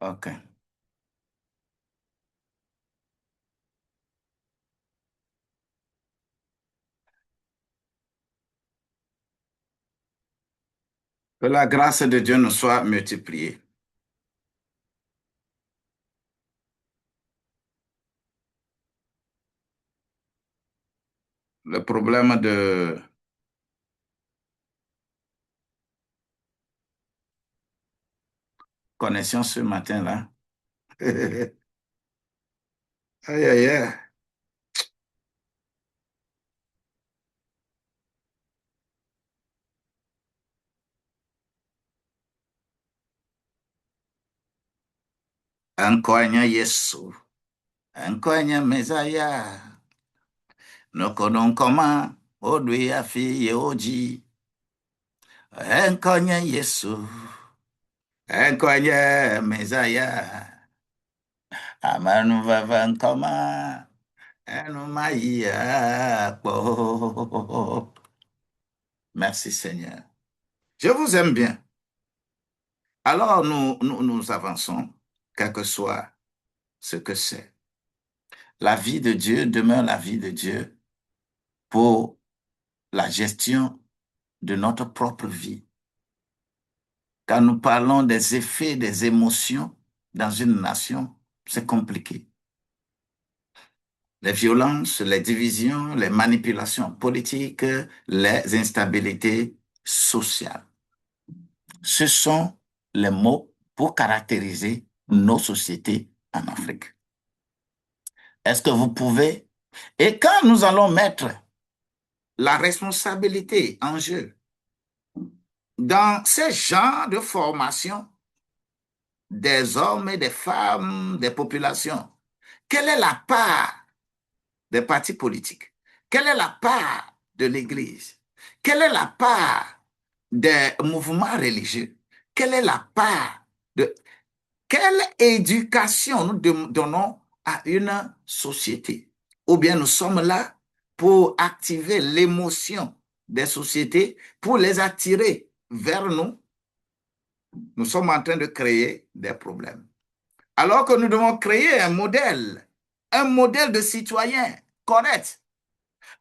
OK. Que la grâce de Dieu nous soit multipliée. Le problème de connexion ce matin-là. Aïe, aïe, aïe. Enkonya Yesu. Enkonya Mesaya. Nokonon koma. Odwe afi yeoji. Enkonya Yesu. Enkonya Mesaya. Amanu vava nkoma. Enu maïa. Po. Merci Seigneur. Je vous aime bien. Alors nous avançons, quel que soit ce que c'est. La vie de Dieu demeure la vie de Dieu pour la gestion de notre propre vie. Quand nous parlons des effets des émotions dans une nation, c'est compliqué. Les violences, les divisions, les manipulations politiques, les instabilités sociales. Ce sont les mots pour caractériser nos sociétés en Afrique. Est-ce que vous pouvez... Et quand nous allons mettre la responsabilité en jeu dans ces genres de formation des hommes et des femmes, des populations, quelle est la part des partis politiques? Quelle est la part de l'Église? Quelle est la part des mouvements religieux? Quelle est la part de... Quelle éducation nous donnons à une société? Ou bien nous sommes là pour activer l'émotion des sociétés, pour les attirer vers nous. Nous sommes en train de créer des problèmes. Alors que nous devons créer un modèle de citoyen correct,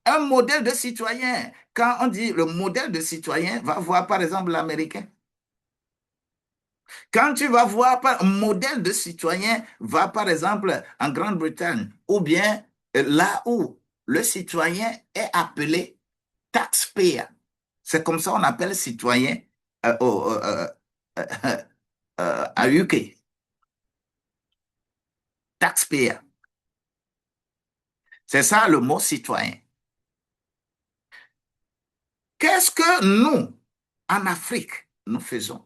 un modèle de citoyen. Quand on dit le modèle de citoyen, va voir par exemple l'Américain. Quand tu vas voir un modèle de citoyen, va par exemple en Grande-Bretagne, ou bien là où le citoyen est appelé taxpayer. C'est comme ça qu'on appelle citoyen euh, euh, euh, à UK, taxpayer. C'est ça le mot citoyen. Qu'est-ce que nous, en Afrique, nous faisons?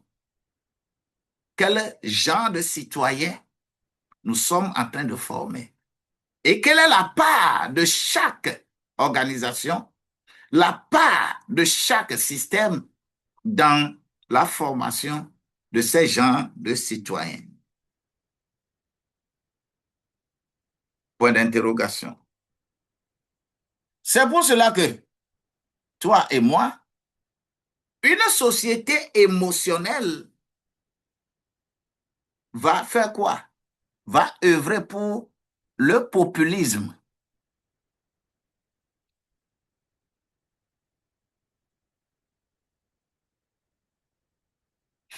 Quel genre de citoyen nous sommes en train de former? Et quelle est la part de chaque organisation, la part de chaque système dans la formation de ces genres de citoyens? Point d'interrogation. C'est pour cela que toi et moi, une société émotionnelle va faire quoi? Va œuvrer pour le populisme.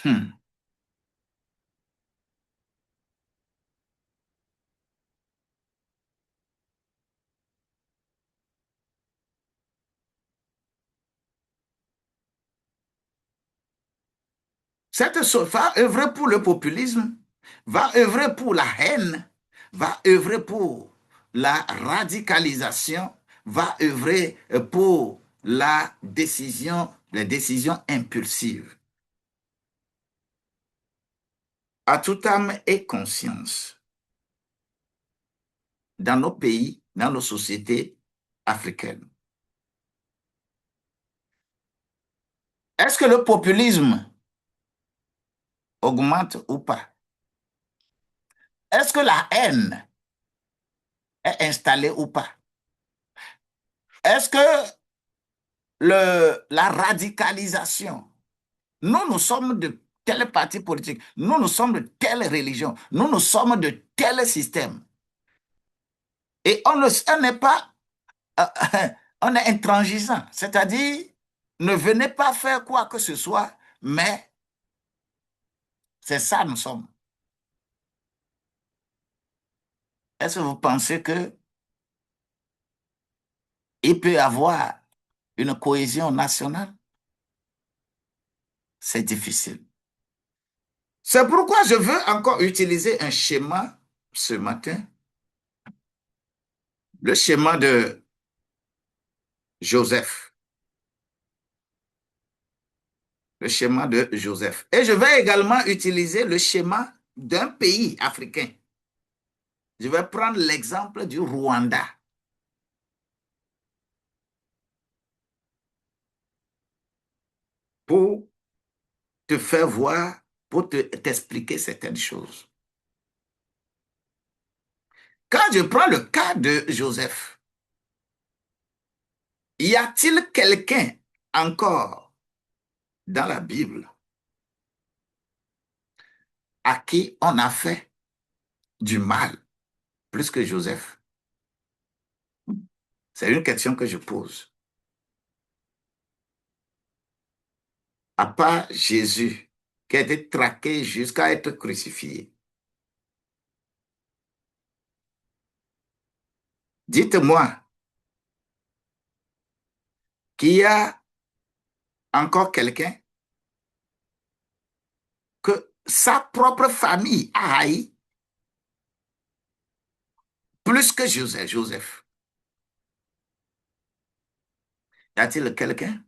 Hmm. Cette chose va œuvrer pour le populisme, va œuvrer pour la haine, va œuvrer pour la radicalisation, va œuvrer pour la décision, les décisions impulsives. À toute âme et conscience, dans nos pays, dans nos sociétés africaines, est-ce que le populisme augmente ou pas? Est-ce que la haine est installée ou pas? Est-ce que la radicalisation, nous sommes tel parti politique. Nous sommes de telle religion. Nous sommes de tel système. Et on n'est pas, euh, on est intransigeant. C'est-à-dire, ne venez pas faire quoi que ce soit, mais c'est ça nous sommes. Est-ce que vous pensez que il peut y avoir une cohésion nationale? C'est difficile. C'est pourquoi je veux encore utiliser un schéma ce matin, le schéma de Joseph. Le schéma de Joseph. Et je vais également utiliser le schéma d'un pays africain. Je vais prendre l'exemple du Rwanda pour te faire voir, pour t'expliquer certaines choses. Quand je prends le cas de Joseph, y a-t-il quelqu'un encore dans la Bible à qui on a fait du mal plus que Joseph? C'est une question que je pose. À part Jésus, qui a été traqué jusqu'à être crucifié. Dites-moi, qu'il y a encore quelqu'un que sa propre famille a haï plus que Joseph. Y a-t-il quelqu'un?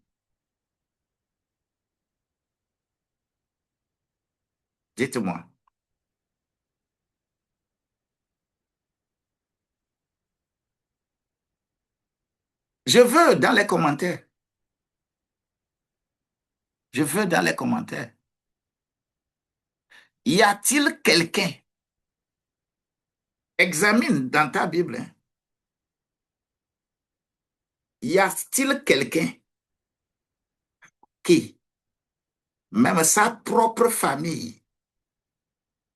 Dites-moi. Je veux dans les commentaires. Je veux dans les commentaires. Y a-t-il quelqu'un? Examine dans ta Bible. Hein. Y a-t-il quelqu'un qui, même sa propre famille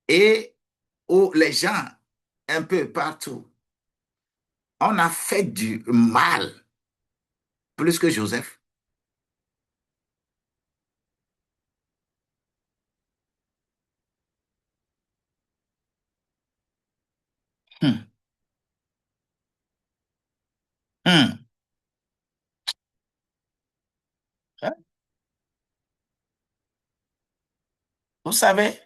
et où les gens un peu partout, on a fait du mal plus que Joseph? Hum, hum. Hein? Vous savez,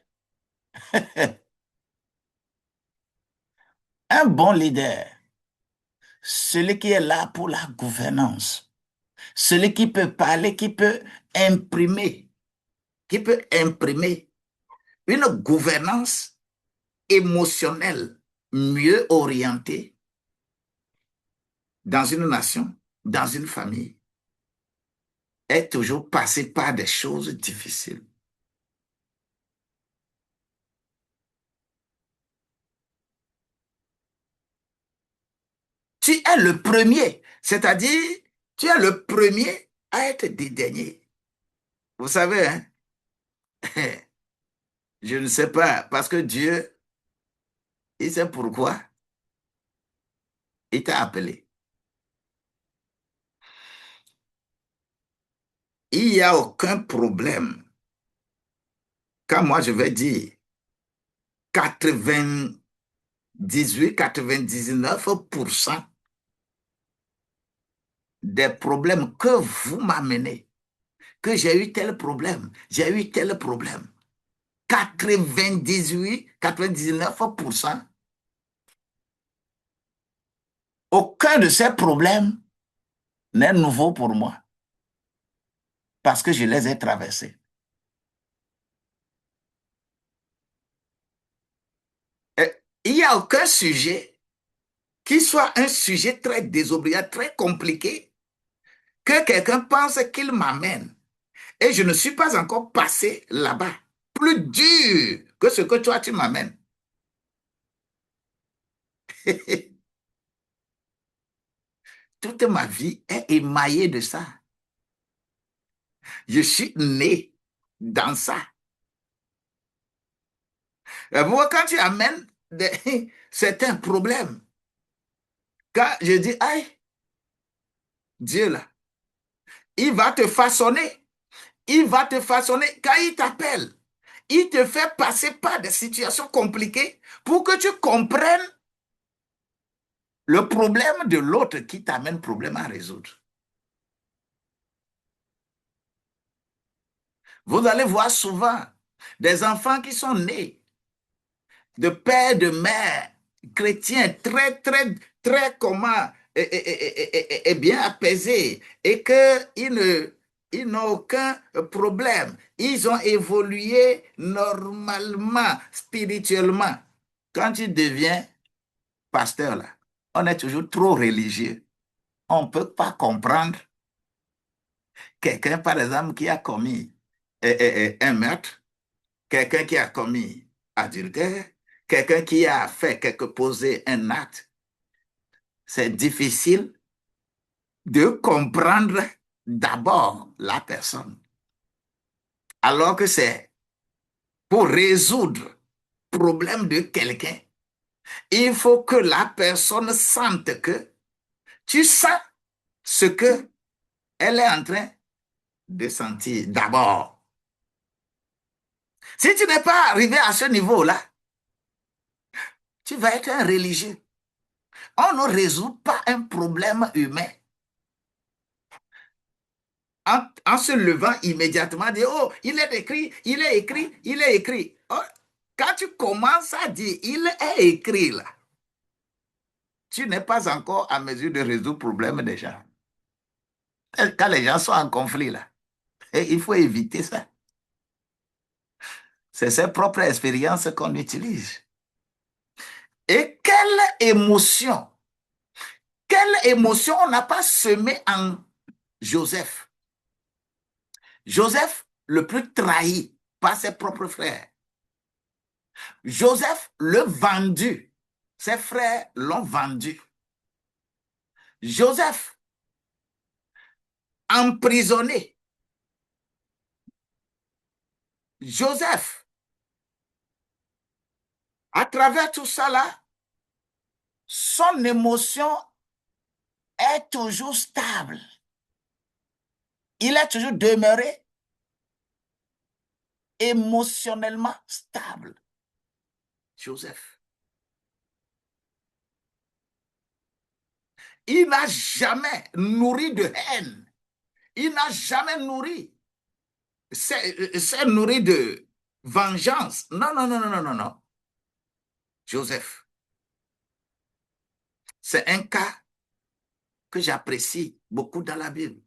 un bon leader, celui qui est là pour la gouvernance, celui imprimer, qui peut imprimer une gouvernance émotionnelle mieux orientée dans une nation, dans une famille, est toujours passé par des choses difficiles. Tu es le premier, c'est-à-dire, tu es le premier à être dédaigné. Vous savez, hein? Je ne sais pas, parce que Dieu, il sait pourquoi il t'a appelé. Il n'y a aucun problème. Quand moi je vais dire 98-99% des problèmes que vous m'amenez, que j'ai eu tel problème, j'ai eu tel problème. 98-99%, aucun de ces problèmes n'est nouveau pour moi parce que je les ai traversés. Et il n'y a aucun sujet qui soit un sujet très désobligeant, très compliqué, que quelqu'un pense qu'il m'amène. Et je ne suis pas encore passé là-bas. Plus dur que ce que toi, tu m'amènes. Toute ma vie est émaillée de ça. Je suis né dans ça. Moi, quand tu amènes certains problèmes, quand je dis, aïe, Dieu là, il va te façonner. Il va te façonner. Quand il t'appelle, il te fait passer par des situations compliquées pour que tu comprennes le problème de l'autre qui t'amène problème à résoudre. Vous allez voir souvent des enfants qui sont nés de père, de mère chrétiens très, très, très comment, et bien apaisés et ils n'ont aucun problème. Ils ont évolué normalement, spirituellement. Quand tu deviens pasteur, là, on est toujours trop religieux. On ne peut pas comprendre quelqu'un, par exemple, qui a commis un meurtre, quelqu'un qui a commis adultère, quelqu'un qui a fait posé un acte. C'est difficile de comprendre d'abord la personne. Alors que c'est pour résoudre le problème de quelqu'un, il faut que la personne sente que tu sens ce que elle est en train de sentir d'abord. Si tu n'es pas arrivé à ce niveau-là, tu vas être un religieux. On ne résout pas un problème humain en se levant immédiatement, dire, oh, il est écrit, il est écrit, il est écrit. Oh, quand tu commences à dire, il est écrit là, tu n'es pas encore à mesure de résoudre le problème des gens. Quand les gens sont en conflit là, et il faut éviter ça. C'est ses propres expériences qu'on utilise. Et quelle émotion on n'a pas semé en Joseph. Joseph, le plus trahi par ses propres frères. Joseph, le vendu. Ses frères l'ont vendu. Joseph, emprisonné. Joseph, à travers tout ça là, son émotion est toujours stable. Il est toujours demeuré émotionnellement stable. Joseph. Il n'a jamais nourri de haine. Il n'a jamais nourri. C'est nourri de vengeance. Non, non, non, non, non, non, non. Joseph. C'est un cas que j'apprécie beaucoup dans la Bible.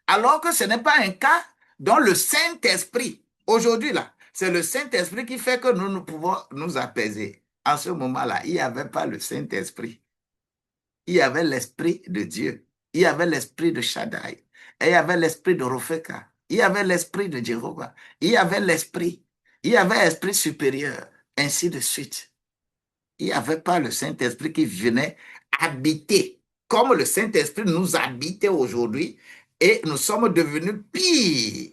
Alors que ce n'est pas un cas dont le Saint-Esprit, aujourd'hui là, c'est le Saint-Esprit qui fait que nous pouvons nous apaiser. En ce moment-là, il n'y avait pas le Saint-Esprit. Il y avait l'Esprit de Dieu. Il y avait l'Esprit de Shaddai. Et il y avait l'Esprit de Ropheka. Il y avait l'Esprit de Jéhovah. Il y avait l'Esprit. Il y avait l'Esprit supérieur. Ainsi de suite. Il n'y avait pas le Saint-Esprit qui venait habiter, comme le Saint-Esprit nous habite aujourd'hui, et nous sommes devenus pires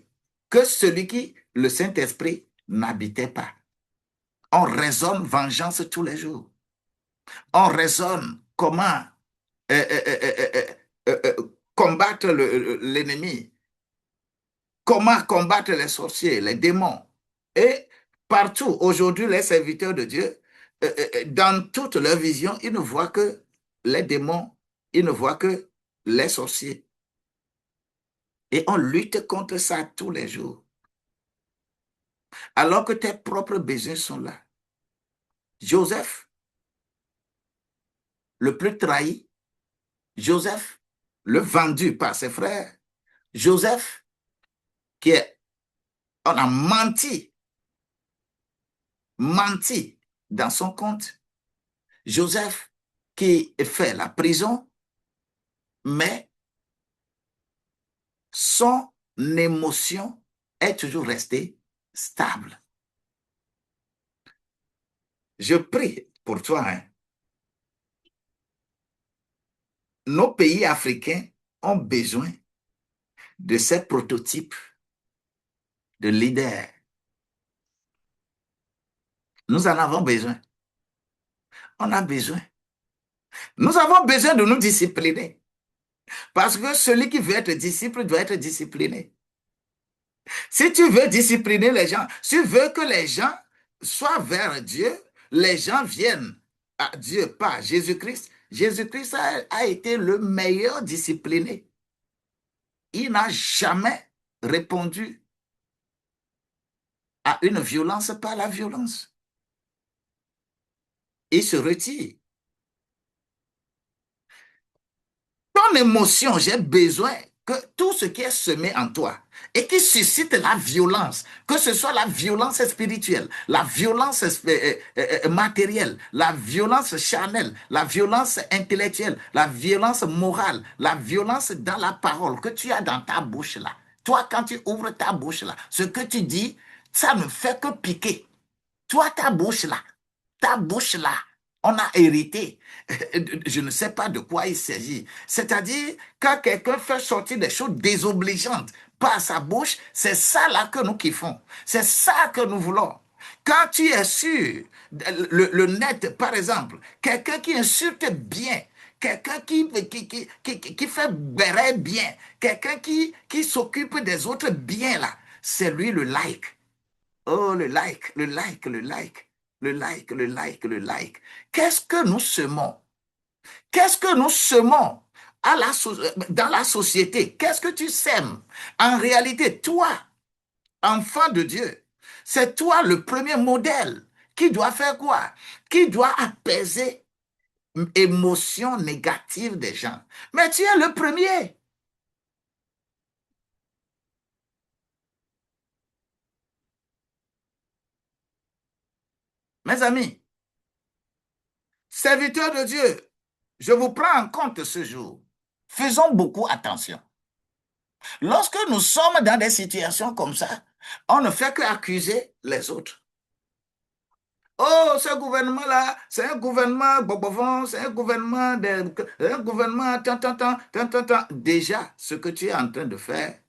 que celui qui, le Saint-Esprit, n'habitait pas. On raisonne vengeance tous les jours. On raisonne comment euh, euh, euh, euh, combattre l'ennemi, comment combattre les sorciers, les démons. Et partout, aujourd'hui, les serviteurs de Dieu, dans toute leur vision, ils ne voient que les démons, ils ne voient que les sorciers. Et on lutte contre ça tous les jours. Alors que tes propres besoins sont là. Joseph, le plus trahi, Joseph, le vendu par ses frères, Joseph, on a menti dans son compte. Joseph, qui fait la prison, mais son émotion est toujours restée stable. Je prie pour toi. Hein. Nos pays africains ont besoin de ces prototypes de leaders Nous en avons besoin. On a besoin. Nous avons besoin de nous discipliner. Parce que celui qui veut être disciple doit être discipliné. Si tu veux discipliner les gens, si tu veux que les gens soient vers Dieu, les gens viennent à Dieu par Jésus-Christ. Jésus-Christ a été le meilleur discipliné. Il n'a jamais répondu à une violence par la violence. Il se retire. Ton émotion, j'ai besoin que tout ce qui est semé en toi et qui suscite la violence, que ce soit la violence spirituelle, la violence matérielle, la violence charnelle, la violence intellectuelle, la violence morale, la violence dans la parole que tu as dans ta bouche là. Toi, quand tu ouvres ta bouche là, ce que tu dis, ça ne fait que piquer. Toi, ta bouche là, on a hérité. Je ne sais pas de quoi il s'agit. C'est-à-dire, quand quelqu'un fait sortir des choses désobligeantes par sa bouche, c'est ça là que nous kiffons. C'est ça que nous voulons. Quand tu es sur le net, par exemple, quelqu'un qui insulte bien, quelqu'un qui fait béret bien, quelqu'un qui s'occupe des autres bien là, c'est lui le like. Oh, le like, le like, le like, le like, le like, le like. Qu'est-ce que nous semons? Qu'est-ce que nous semons dans la société? Qu'est-ce que tu sèmes? En réalité, toi, enfant de Dieu, c'est toi le premier modèle qui doit faire quoi? Qui doit apaiser émotions négatives des gens. Mais tu es le premier. Mes amis, serviteurs de Dieu, je vous prends en compte ce jour. Faisons beaucoup attention. Lorsque nous sommes dans des situations comme ça, on ne fait qu'accuser les autres. Oh, ce gouvernement-là, c'est un gouvernement bobovon, c'est un gouvernement un gouvernement tant, tant, tant, tant, tant, tant. Déjà, ce que tu es en train de faire,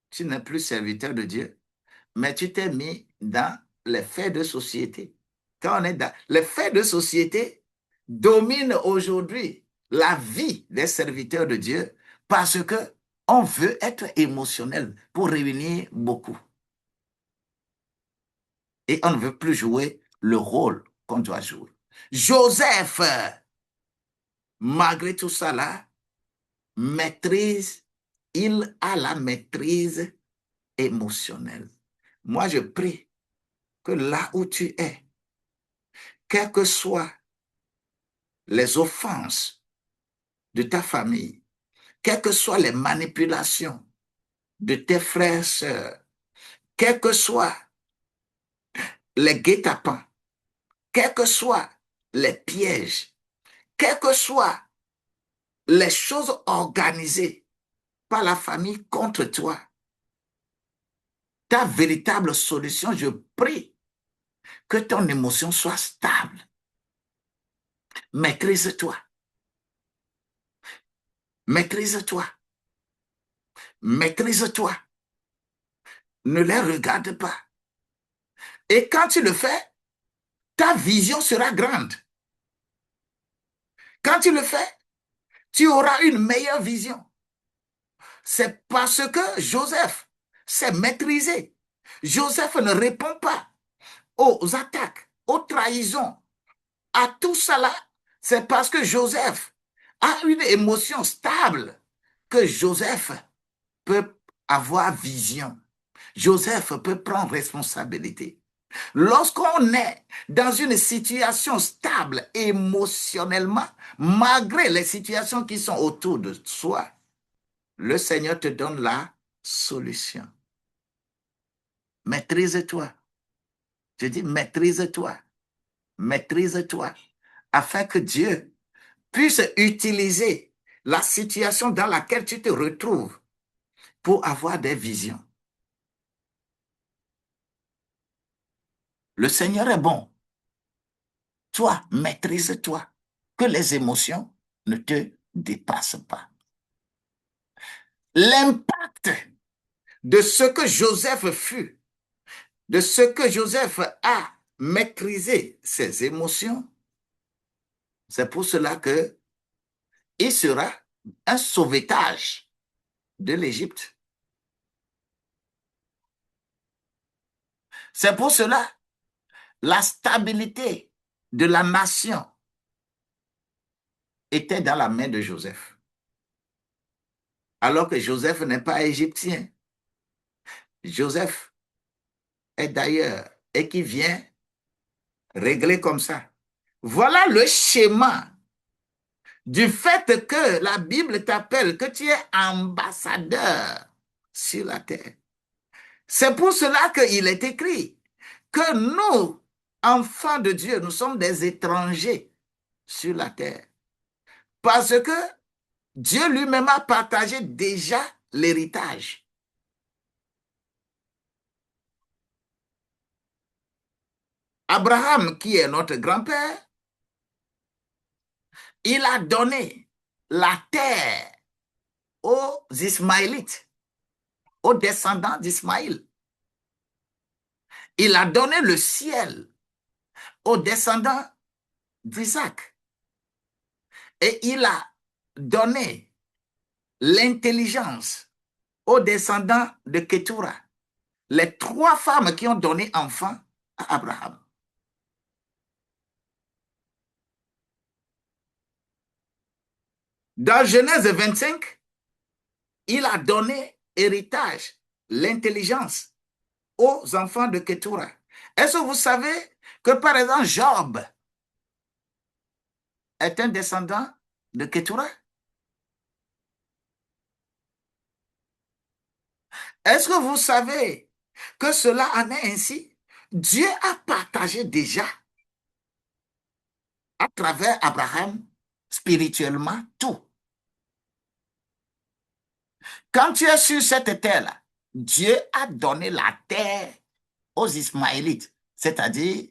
tu n'es plus serviteur de Dieu, mais tu t'es mis dans les faits de société. Quand on est dans les faits de société, dominent aujourd'hui la vie des serviteurs de Dieu parce que on veut être émotionnel pour réunir beaucoup. Et on ne veut plus jouer le rôle qu'on doit jouer. Joseph, malgré tout ça là, maîtrise, il a la maîtrise émotionnelle. Moi, je prie que là où tu es, quelles que soient les offenses de ta famille, quelles que soient les manipulations de tes frères, sœurs, quels que soient les guet-apens, quels que soient les pièges, quelles que soient les choses organisées par la famille contre toi, ta véritable solution, je prie que ton émotion soit stable. Maîtrise-toi. Maîtrise-toi. Maîtrise-toi. Ne les regarde pas. Et quand tu le fais, ta vision sera grande. Quand tu le fais, tu auras une meilleure vision. C'est parce que Joseph s'est maîtrisé. Joseph ne répond pas aux attaques, aux trahisons, à tout cela. C'est parce que Joseph a une émotion stable que Joseph peut avoir vision. Joseph peut prendre responsabilité. Lorsqu'on est dans une situation stable émotionnellement, malgré les situations qui sont autour de soi, le Seigneur te donne la solution. Maîtrise-toi. Je dis maîtrise-toi. Maîtrise-toi. Afin que Dieu puisse utiliser la situation dans laquelle tu te retrouves pour avoir des visions. Le Seigneur est bon. Toi, maîtrise-toi. Que les émotions ne te dépassent pas. L'impact de ce que Joseph fut, de ce que Joseph a maîtriser ses émotions. C'est pour cela que il sera un sauvetage de l'Égypte. C'est pour cela la stabilité de la nation était dans la main de Joseph. Alors que Joseph n'est pas égyptien. Joseph est d'ailleurs et qui vient régler comme ça. Voilà le schéma du fait que la Bible t'appelle, que tu es ambassadeur sur la terre. C'est pour cela qu'il est écrit que nous, enfants de Dieu, nous sommes des étrangers sur la terre. Parce que Dieu lui-même a partagé déjà l'héritage. Abraham, qui est notre grand-père, il a donné la terre aux Ismaélites, aux descendants d'Ismaïl. Il a donné le ciel aux descendants d'Isaac. Et il a donné l'intelligence aux descendants de Ketura, les trois femmes qui ont donné enfant à Abraham. Dans Genèse 25, il a donné héritage, l'intelligence aux enfants de Ketura. Est-ce que vous savez que, par exemple, Job est un descendant de Ketura? Est-ce que vous savez que cela en est ainsi? Dieu a partagé déjà à travers Abraham spirituellement tout. Quand tu es sur cette terre-là, Dieu a donné la terre aux Ismaélites, c'est-à-dire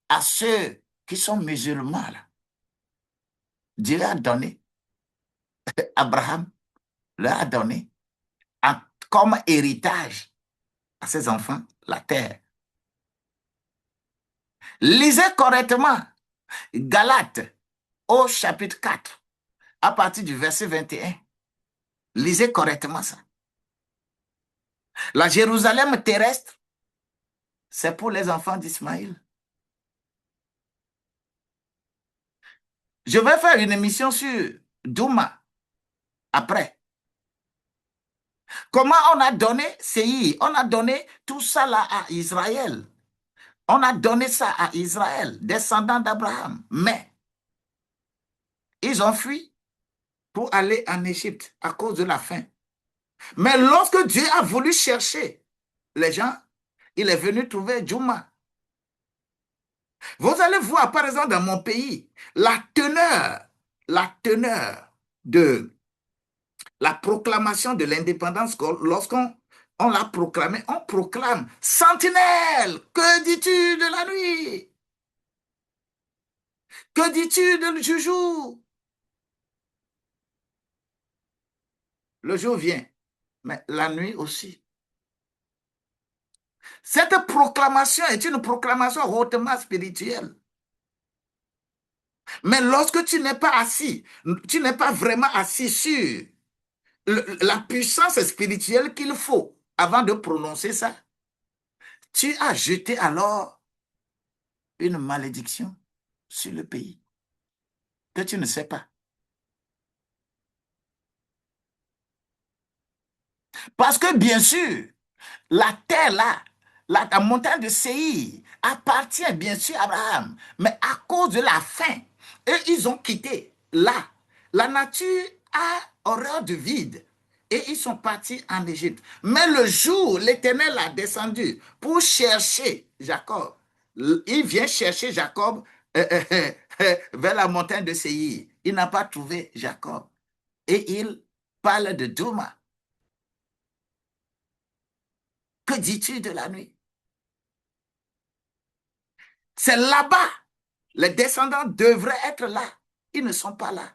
à ceux qui sont musulmans. Là. Dieu a donné, Abraham leur a donné comme héritage à ses enfants la terre. Lisez correctement Galates au chapitre 4, à partir du verset 21. Lisez correctement ça. La Jérusalem terrestre, c'est pour les enfants d'Ismaël. Je vais faire une émission sur Douma après. Comment on a donné Séir, on a donné tout ça là à Israël. On a donné ça à Israël, descendants d'Abraham. Mais ils ont fui pour aller en Égypte à cause de la faim. Mais lorsque Dieu a voulu chercher les gens, il est venu trouver Douma. Vous allez voir, par exemple, dans mon pays, la teneur de la proclamation de l'indépendance, lorsqu'on l'a proclamé, on proclame Sentinelle, que dis-tu de la nuit? Que dis-tu du jour? Le jour vient, mais la nuit aussi. Cette proclamation est une proclamation hautement spirituelle. Mais lorsque tu n'es pas assis, tu n'es pas vraiment assis sur la puissance spirituelle qu'il faut avant de prononcer ça, tu as jeté alors une malédiction sur le pays que tu ne sais pas. Parce que bien sûr, la terre là, la montagne de Séir appartient bien sûr à Abraham, mais à cause de la faim, eux, ils ont quitté là. La nature a horreur du vide et ils sont partis en Égypte. Mais le jour où l'Éternel a descendu pour chercher Jacob, il vient chercher Jacob vers la montagne de Séir. Il n'a pas trouvé Jacob. Et il parle de Douma. Que dis-tu de la nuit? C'est là-bas. Les descendants devraient être là. Ils ne sont pas là.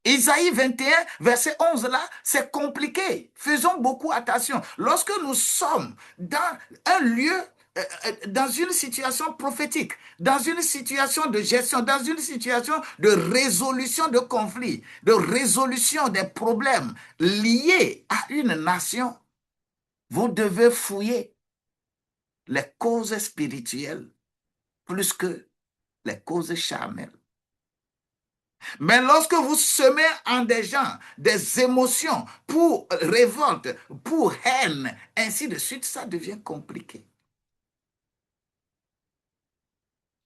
Isaïe 21, verset 11 là, c'est compliqué. Faisons beaucoup attention. Lorsque nous sommes dans un lieu dans une situation prophétique, dans une situation de gestion, dans une situation de résolution de conflits, de résolution des problèmes liés à une nation, vous devez fouiller les causes spirituelles plus que les causes charnelles. Mais lorsque vous semez en des gens des émotions pour révolte, pour haine, ainsi de suite, ça devient compliqué.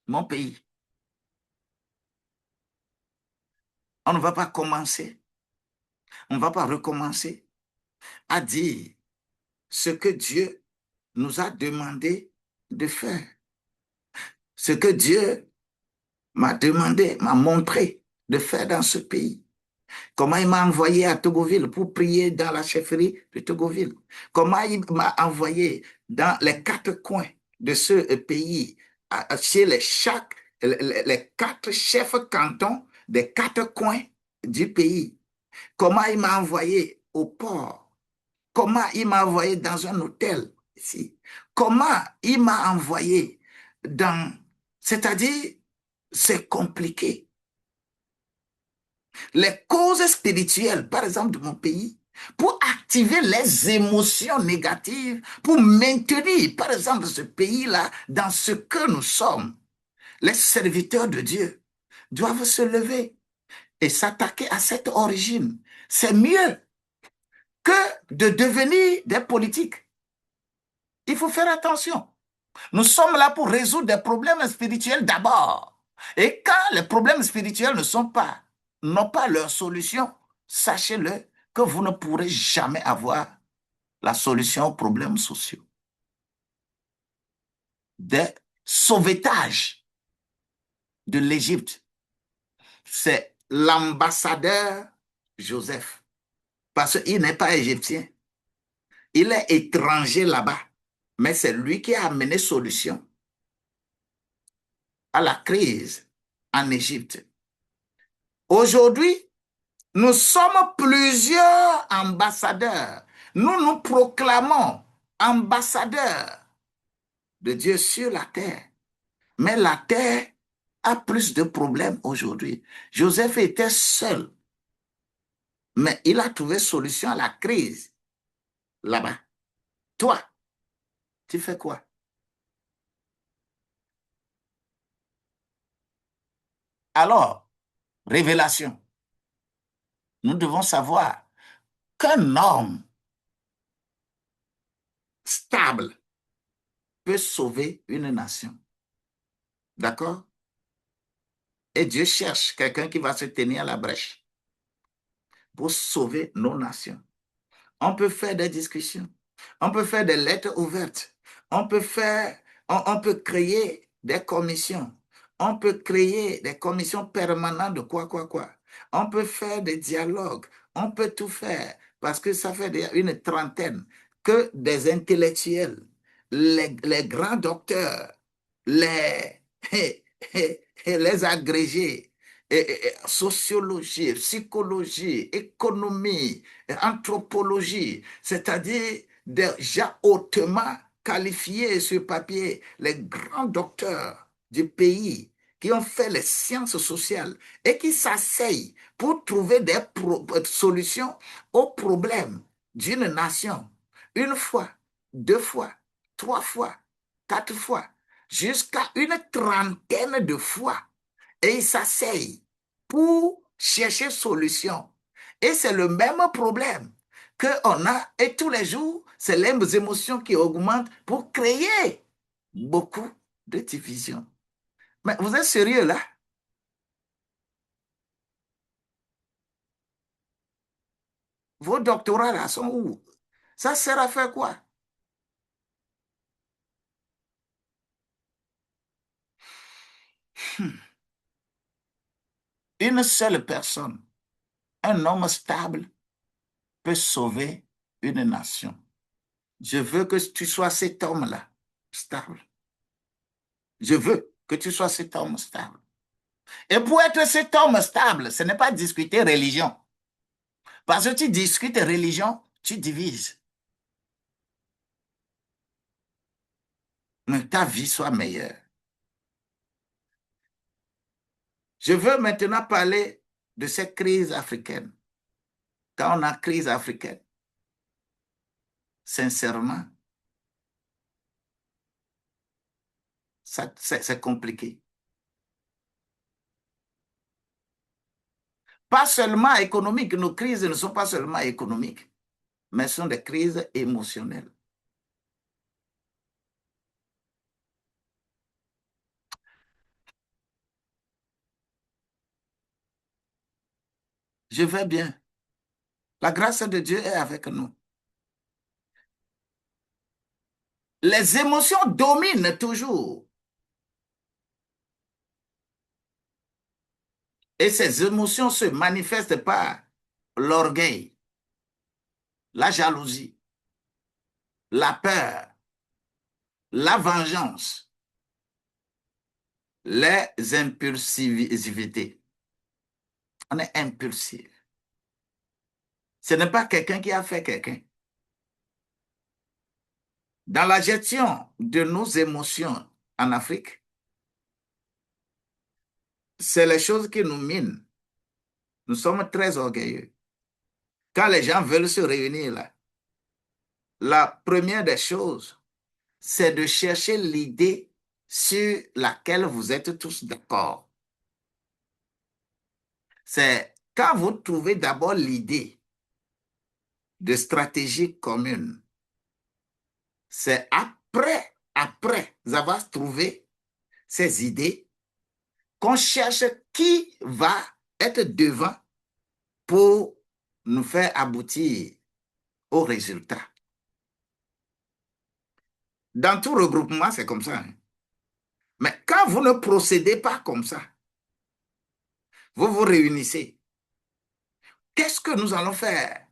Mon pays, on ne va pas commencer, on ne va pas recommencer à dire ce que Dieu nous a demandé de faire. Ce que Dieu m'a demandé, m'a montré de faire dans ce pays. Comment il m'a envoyé à Togoville pour prier dans la chefferie de Togoville. Comment il m'a envoyé dans les quatre coins de ce pays, chez les quatre chefs cantons des quatre coins du pays. Comment il m'a envoyé au port. Comment il m'a envoyé dans un hôtel ici. Comment il m'a envoyé dans... C'est-à-dire, c'est compliqué. Les causes spirituelles, par exemple, de mon pays, pour activer les émotions négatives, pour maintenir, par exemple, ce pays-là dans ce que nous sommes. Les serviteurs de Dieu doivent se lever et s'attaquer à cette origine. C'est mieux que de devenir des politiques. Il faut faire attention. Nous sommes là pour résoudre des problèmes spirituels d'abord. Et quand les problèmes spirituels n'ont pas leur solution, sachez-le que vous ne pourrez jamais avoir la solution aux problèmes sociaux. Des sauvetages de l'Égypte, c'est l'ambassadeur Joseph, parce qu'il n'est pas égyptien. Il est étranger là-bas, mais c'est lui qui a amené solution à la crise en Égypte. Aujourd'hui, nous sommes plusieurs ambassadeurs. Nous nous proclamons ambassadeurs de Dieu sur la terre. Mais la terre a plus de problèmes aujourd'hui. Joseph était seul, mais il a trouvé solution à la crise là-bas. Toi, tu fais quoi? Alors, révélation. Nous devons savoir qu'un homme stable peut sauver une nation. D'accord? Et Dieu cherche quelqu'un qui va se tenir à la brèche pour sauver nos nations. On peut faire des discussions, on peut faire des lettres ouvertes, on peut créer des commissions, on peut créer des commissions permanentes de quoi. On peut faire des dialogues, on peut tout faire parce que ça fait déjà une trentaine que des intellectuels, les grands docteurs, les, les agrégés, sociologie, psychologie, économie, anthropologie, c'est-à-dire des gens hautement qualifiés sur papier, les grands docteurs du pays qui ont fait les sciences sociales et qui s'asseyent pour trouver des solutions aux problèmes d'une nation. Une fois, deux fois, trois fois, quatre fois, jusqu'à une trentaine de fois. Et ils s'asseyent pour chercher solution. Et c'est le même problème qu'on a, et tous les jours, c'est les émotions qui augmentent pour créer beaucoup de divisions. Mais vous êtes sérieux là? Vos doctorats là sont où? Ça sert à faire quoi? Une seule personne, un homme stable, peut sauver une nation. Je veux que tu sois cet homme-là, stable. Je veux que tu sois cet homme stable. Et pour être cet homme stable, ce n'est pas discuter religion. Parce que tu discutes religion, tu divises. ta vie soit meilleure. Je veux maintenant parler de cette crise africaine. Quand on a crise africaine, sincèrement, c'est compliqué. Pas seulement économique, nos crises ne sont pas seulement économiques, mais sont des crises émotionnelles. Je vais bien. La grâce de Dieu est avec nous. Les émotions dominent toujours. Et ces émotions se manifestent par l'orgueil, la jalousie, la peur, la vengeance, les impulsivités. On est impulsif. Ce n'est pas quelqu'un qui a fait quelqu'un. Dans la gestion de nos émotions en Afrique, c'est les choses qui nous minent. Nous sommes très orgueilleux. Quand les gens veulent se réunir là, la première des choses, c'est de chercher l'idée sur laquelle vous êtes tous d'accord. C'est quand vous trouvez d'abord l'idée de stratégie commune, c'est après avoir trouvé ces idées, qu'on cherche qui va être devant pour nous faire aboutir au résultat. Dans tout regroupement, c'est comme ça. Hein. Mais quand vous ne procédez pas comme ça, vous vous réunissez. Qu'est-ce que nous allons faire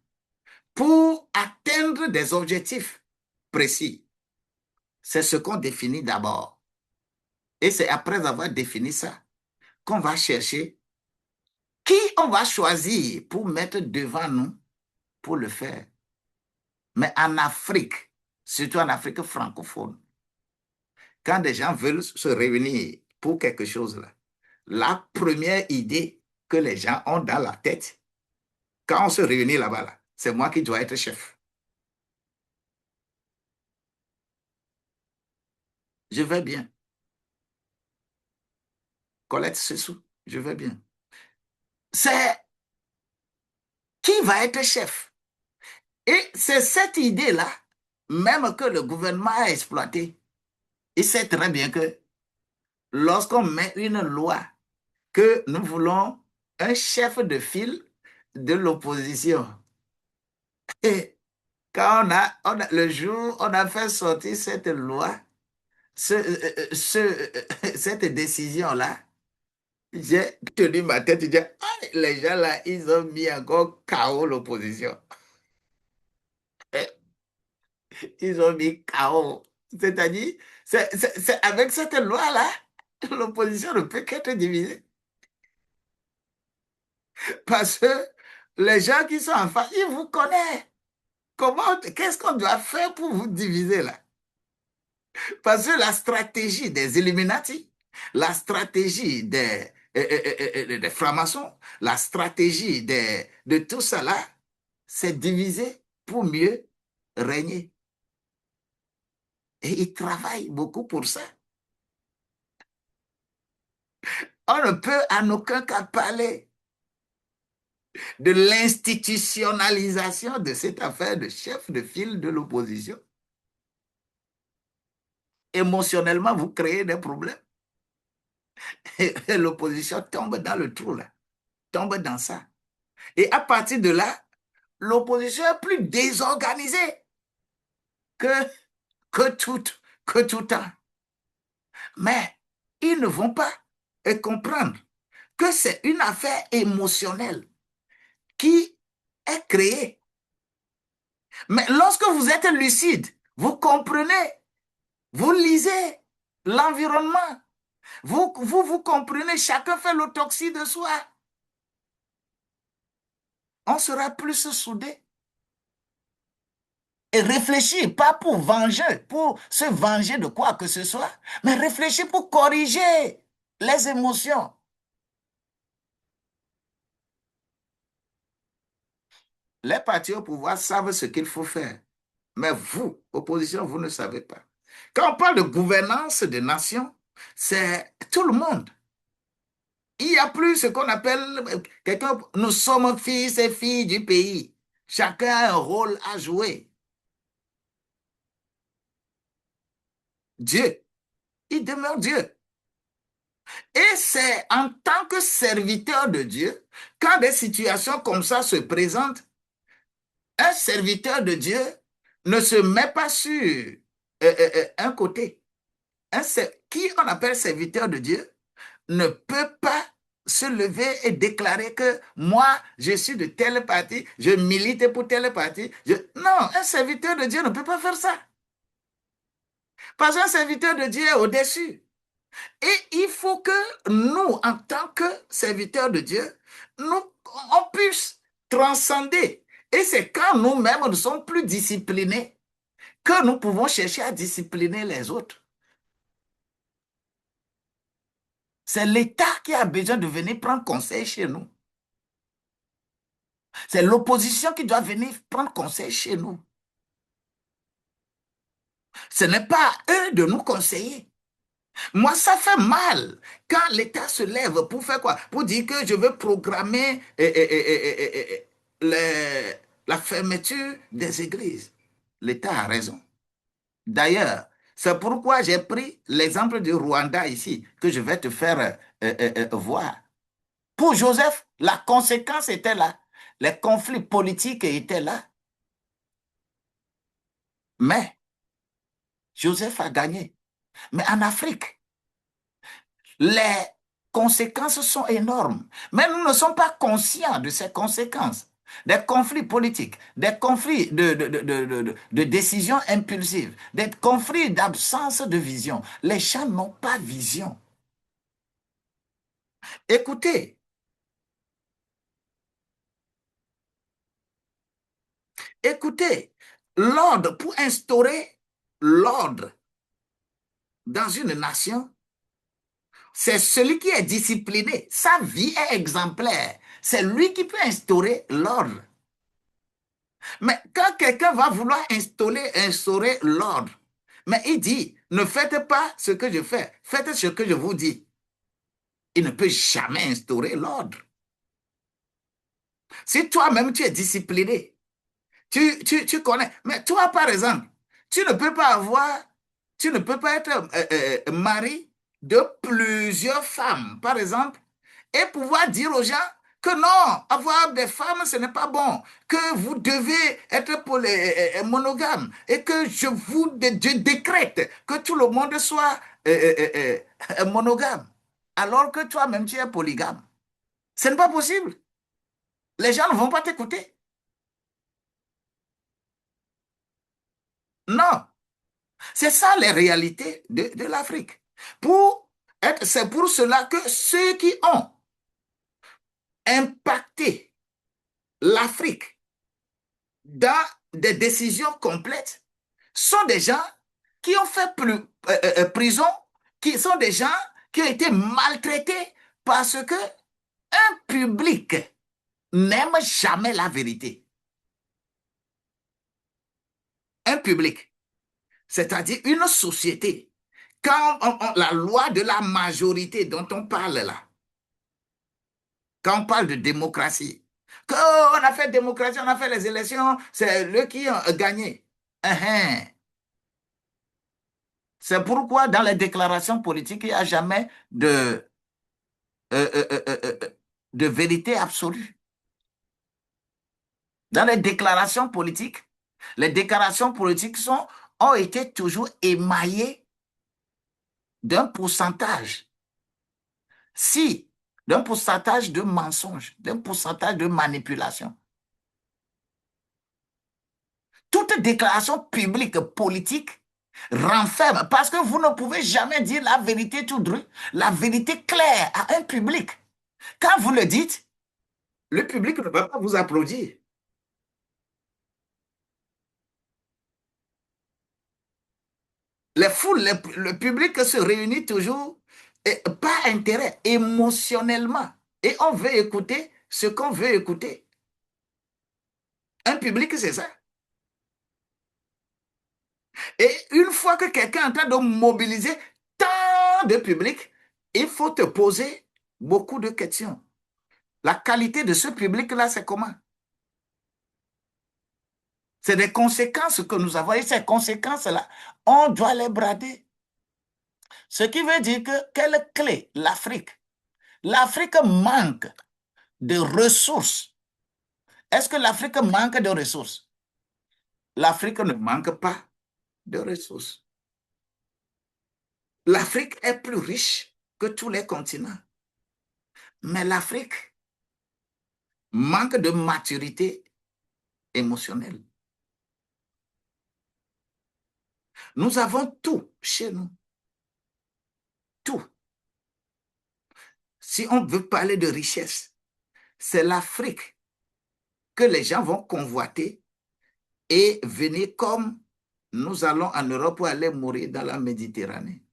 pour atteindre des objectifs précis? C'est ce qu'on définit d'abord. Et c'est après avoir défini ça qu'on va chercher qui on va choisir pour mettre devant nous pour le faire. Mais en Afrique, surtout en Afrique francophone, quand des gens veulent se réunir pour quelque chose, là, la première idée que les gens ont dans la tête, quand on se réunit là-bas, là, c'est moi qui dois être chef. Je vais bien. Colette Sessou, je vais bien. C'est qui va être chef? Et c'est cette idée-là, même que le gouvernement a exploité. Il sait très bien que lorsqu'on met une loi que nous voulons un chef de file de l'opposition, et quand le jour où on a fait sortir cette loi, cette décision-là, j'ai tenu ma tête et dit, ah, les gens là, ils ont mis encore KO l'opposition. Ils ont mis KO. C'est-à-dire, c'est avec cette loi-là, l'opposition ne peut qu'être divisée. Parce que les gens qui sont en face, ils vous connaissent. Qu'est-ce qu'on doit faire pour vous diviser là? Parce que la stratégie des Illuminati, la stratégie des francs-maçons, la stratégie de tout ça là, c'est diviser pour mieux régner. Et ils travaillent beaucoup pour ça. On ne peut en aucun cas parler de l'institutionnalisation de cette affaire de chef de file de l'opposition. Émotionnellement, vous créez des problèmes. Et l'opposition tombe dans le trou, là, tombe dans ça. Et à partir de là, l'opposition est plus désorganisée que, que, tout, que tout temps. Mais ils ne vont pas comprendre que c'est une affaire émotionnelle qui est créée. Mais lorsque vous êtes lucide, vous comprenez, vous lisez l'environnement, vous comprenez, chacun fait l'autopsie de soi. On sera plus soudés. Et réfléchis, pas pour venger, pour se venger de quoi que ce soit, mais réfléchis pour corriger les émotions. Les partis au pouvoir savent ce qu'il faut faire. Mais vous, opposition, vous ne savez pas. Quand on parle de gouvernance des nations, c'est tout le monde. Il n'y a plus ce qu'on appelle quelqu'un. Nous sommes fils et filles du pays. Chacun a un rôle à jouer. Dieu, il demeure Dieu. Et c'est en tant que serviteur de Dieu, quand des situations comme ça se présentent, un serviteur de Dieu ne se met pas sur un côté. Qui on appelle serviteur de Dieu ne peut pas se lever et déclarer que moi, je suis de tel parti, je milite pour tel parti. Non, un serviteur de Dieu ne peut pas faire ça. Parce qu'un serviteur de Dieu est au-dessus. Et il faut que nous, en tant que serviteurs de Dieu, on puisse transcender. Et c'est quand nous-mêmes nous sommes plus disciplinés que nous pouvons chercher à discipliner les autres. C'est l'État qui a besoin de venir prendre conseil chez nous. C'est l'opposition qui doit venir prendre conseil chez nous. Ce n'est pas à eux de nous conseiller. Moi, ça fait mal quand l'État se lève pour faire quoi? Pour dire que je veux programmer la fermeture des églises. L'État a raison. D'ailleurs, c'est pourquoi j'ai pris l'exemple du Rwanda ici, que je vais te faire voir. Pour Joseph, la conséquence était là. Les conflits politiques étaient là. Mais Joseph a gagné. Mais en Afrique, les conséquences sont énormes. Mais nous ne sommes pas conscients de ces conséquences. Des conflits politiques, des conflits de décisions impulsives, des conflits d'absence de vision. Les gens n'ont pas vision. Écoutez, écoutez, l'ordre, pour instaurer l'ordre dans une nation, c'est celui qui est discipliné. Sa vie est exemplaire. C'est lui qui peut instaurer l'ordre. Mais quand quelqu'un va vouloir instaurer l'ordre, mais il dit, ne faites pas ce que je fais, faites ce que je vous dis. Il ne peut jamais instaurer l'ordre. Si toi-même tu es discipliné, tu connais. Mais toi, par exemple, tu ne peux pas avoir, tu ne peux pas être mari de plusieurs femmes, par exemple, et pouvoir dire aux gens que non, avoir des femmes, ce n'est pas bon, que vous devez être monogame et que je décrète que tout le monde soit monogame, alors que toi-même tu es polygame. Ce n'est pas possible. Les gens ne vont pas t'écouter. Non, c'est ça les réalités de l'Afrique. C'est pour cela que ceux qui ont impacté l'Afrique dans des décisions complètes sont des gens qui ont fait prison, qui sont des gens qui ont été maltraités parce que un public n'aime jamais la vérité. Un public, c'est-à-dire une société, quand la loi de la majorité dont on parle là, quand on parle de démocratie, qu'on a fait démocratie, on a fait les élections, c'est eux qui ont gagné. Uhum. C'est pourquoi dans les déclarations politiques, il n'y a jamais euh, euh, euh, euh, de vérité absolue. Dans les déclarations politiques ont été toujours émaillées d'un pourcentage. Si, d'un pourcentage de mensonges, d'un pourcentage de manipulation. Toute déclaration publique politique renferme, parce que vous ne pouvez jamais dire la vérité tout droit, la vérité claire à un public. Quand vous le dites, le public ne va pas vous applaudir. Les foules, le public se réunit toujours et par intérêt, émotionnellement. Et on veut écouter ce qu'on veut écouter. Un public, c'est ça. Et une fois que quelqu'un est en train de mobiliser tant de public, il faut te poser beaucoup de questions. La qualité de ce public-là, c'est comment? C'est des conséquences que nous avons et ces conséquences-là, on doit les brader. Ce qui veut dire que quelle clé l'Afrique? L'Afrique manque de ressources. Est-ce que l'Afrique manque de ressources? L'Afrique ne manque pas de ressources. L'Afrique est plus riche que tous les continents. Mais l'Afrique manque de maturité émotionnelle. Nous avons tout chez nous. Tout. Si on veut parler de richesse, c'est l'Afrique que les gens vont convoiter et venir comme nous allons en Europe pour aller mourir dans la Méditerranée.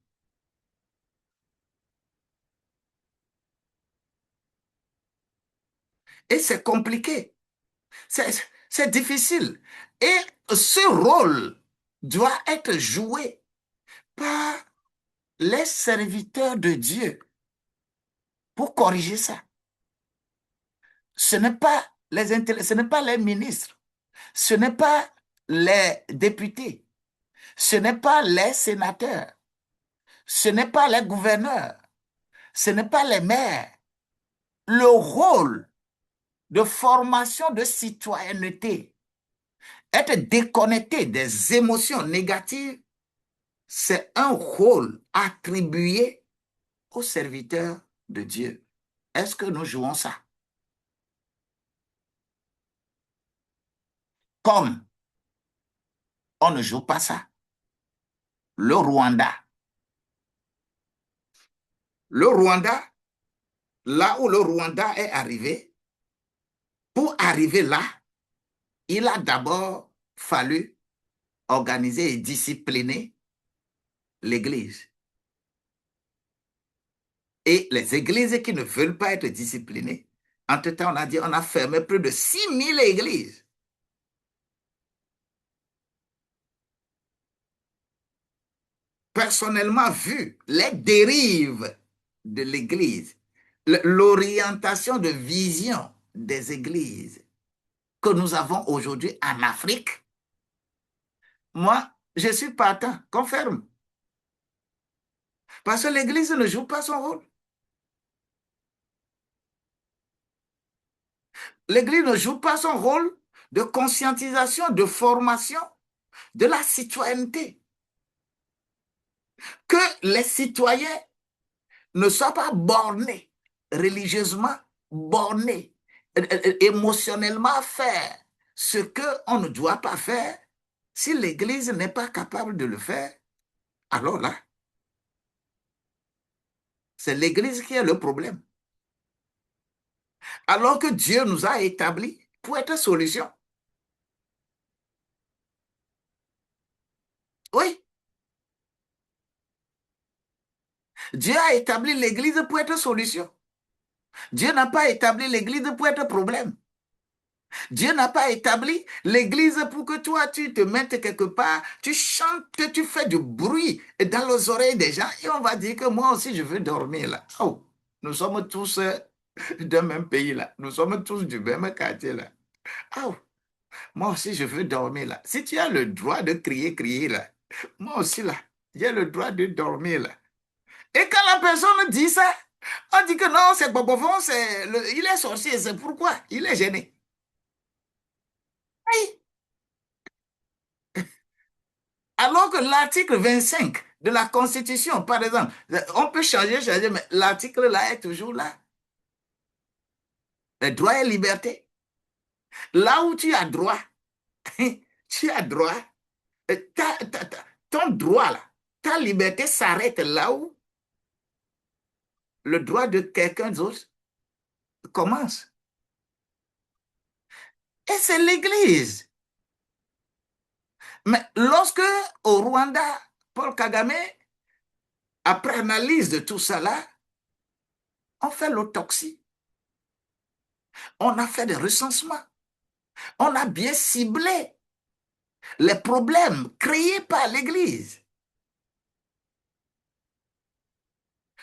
Et c'est compliqué, c'est difficile. Et ce rôle doit être joué par les serviteurs de Dieu pour corriger ça. Ce n'est pas les ministres, ce n'est pas les députés, ce n'est pas les sénateurs, ce n'est pas les gouverneurs, ce n'est pas les maires. Le rôle de formation de citoyenneté, être déconnecté des émotions négatives, c'est un rôle attribué aux serviteurs de Dieu. Est-ce que nous jouons ça? Comme on ne joue pas ça. Le Rwanda. Le Rwanda, là où le Rwanda est arrivé, pour arriver là, il a d'abord fallu organiser et discipliner l'Église. Et les églises qui ne veulent pas être disciplinées, entre-temps, on a dit on a fermé plus de 6000 églises. Personnellement vu les dérives de l'Église, l'orientation de vision des églises que nous avons aujourd'hui en Afrique, moi, je suis partant, confirme. Parce que l'Église ne joue pas son rôle. L'Église ne joue pas son rôle de conscientisation, de formation, de la citoyenneté. Que les citoyens ne soient pas bornés religieusement, bornés émotionnellement à faire ce qu'on ne doit pas faire. Si l'Église n'est pas capable de le faire, alors là, c'est l'Église qui est le problème. Alors que Dieu nous a établis pour être solution. Oui, Dieu a établi l'Église pour être solution. Dieu n'a pas établi l'Église pour être problème. Dieu n'a pas établi l'Église pour que toi, tu te mettes quelque part, tu chantes, tu fais du bruit dans les oreilles des gens et on va dire que moi aussi, je veux dormir là. Oh, nous sommes tous d'un même pays là. Nous sommes tous du même quartier là. Oh, moi aussi, je veux dormir là. Si tu as le droit de crier, crier là, moi aussi là, j'ai le droit de dormir là. Et quand la personne dit ça, on dit que non, c'est Bobovon, il est sorcier, c'est pourquoi il est gêné. Oui. Alors que l'article 25 de la Constitution, par exemple, on peut changer, mais l'article là est toujours là. Les droits et libertés. Là où tu as droit, tu as droit, ton droit là, ta liberté s'arrête là où le droit de quelqu'un d'autre commence. Et c'est l'Église. Mais lorsque au Rwanda, Paul Kagame, après analyse de tout ça là, on fait l'autopsie. On a fait des recensements. On a bien ciblé les problèmes créés par l'Église.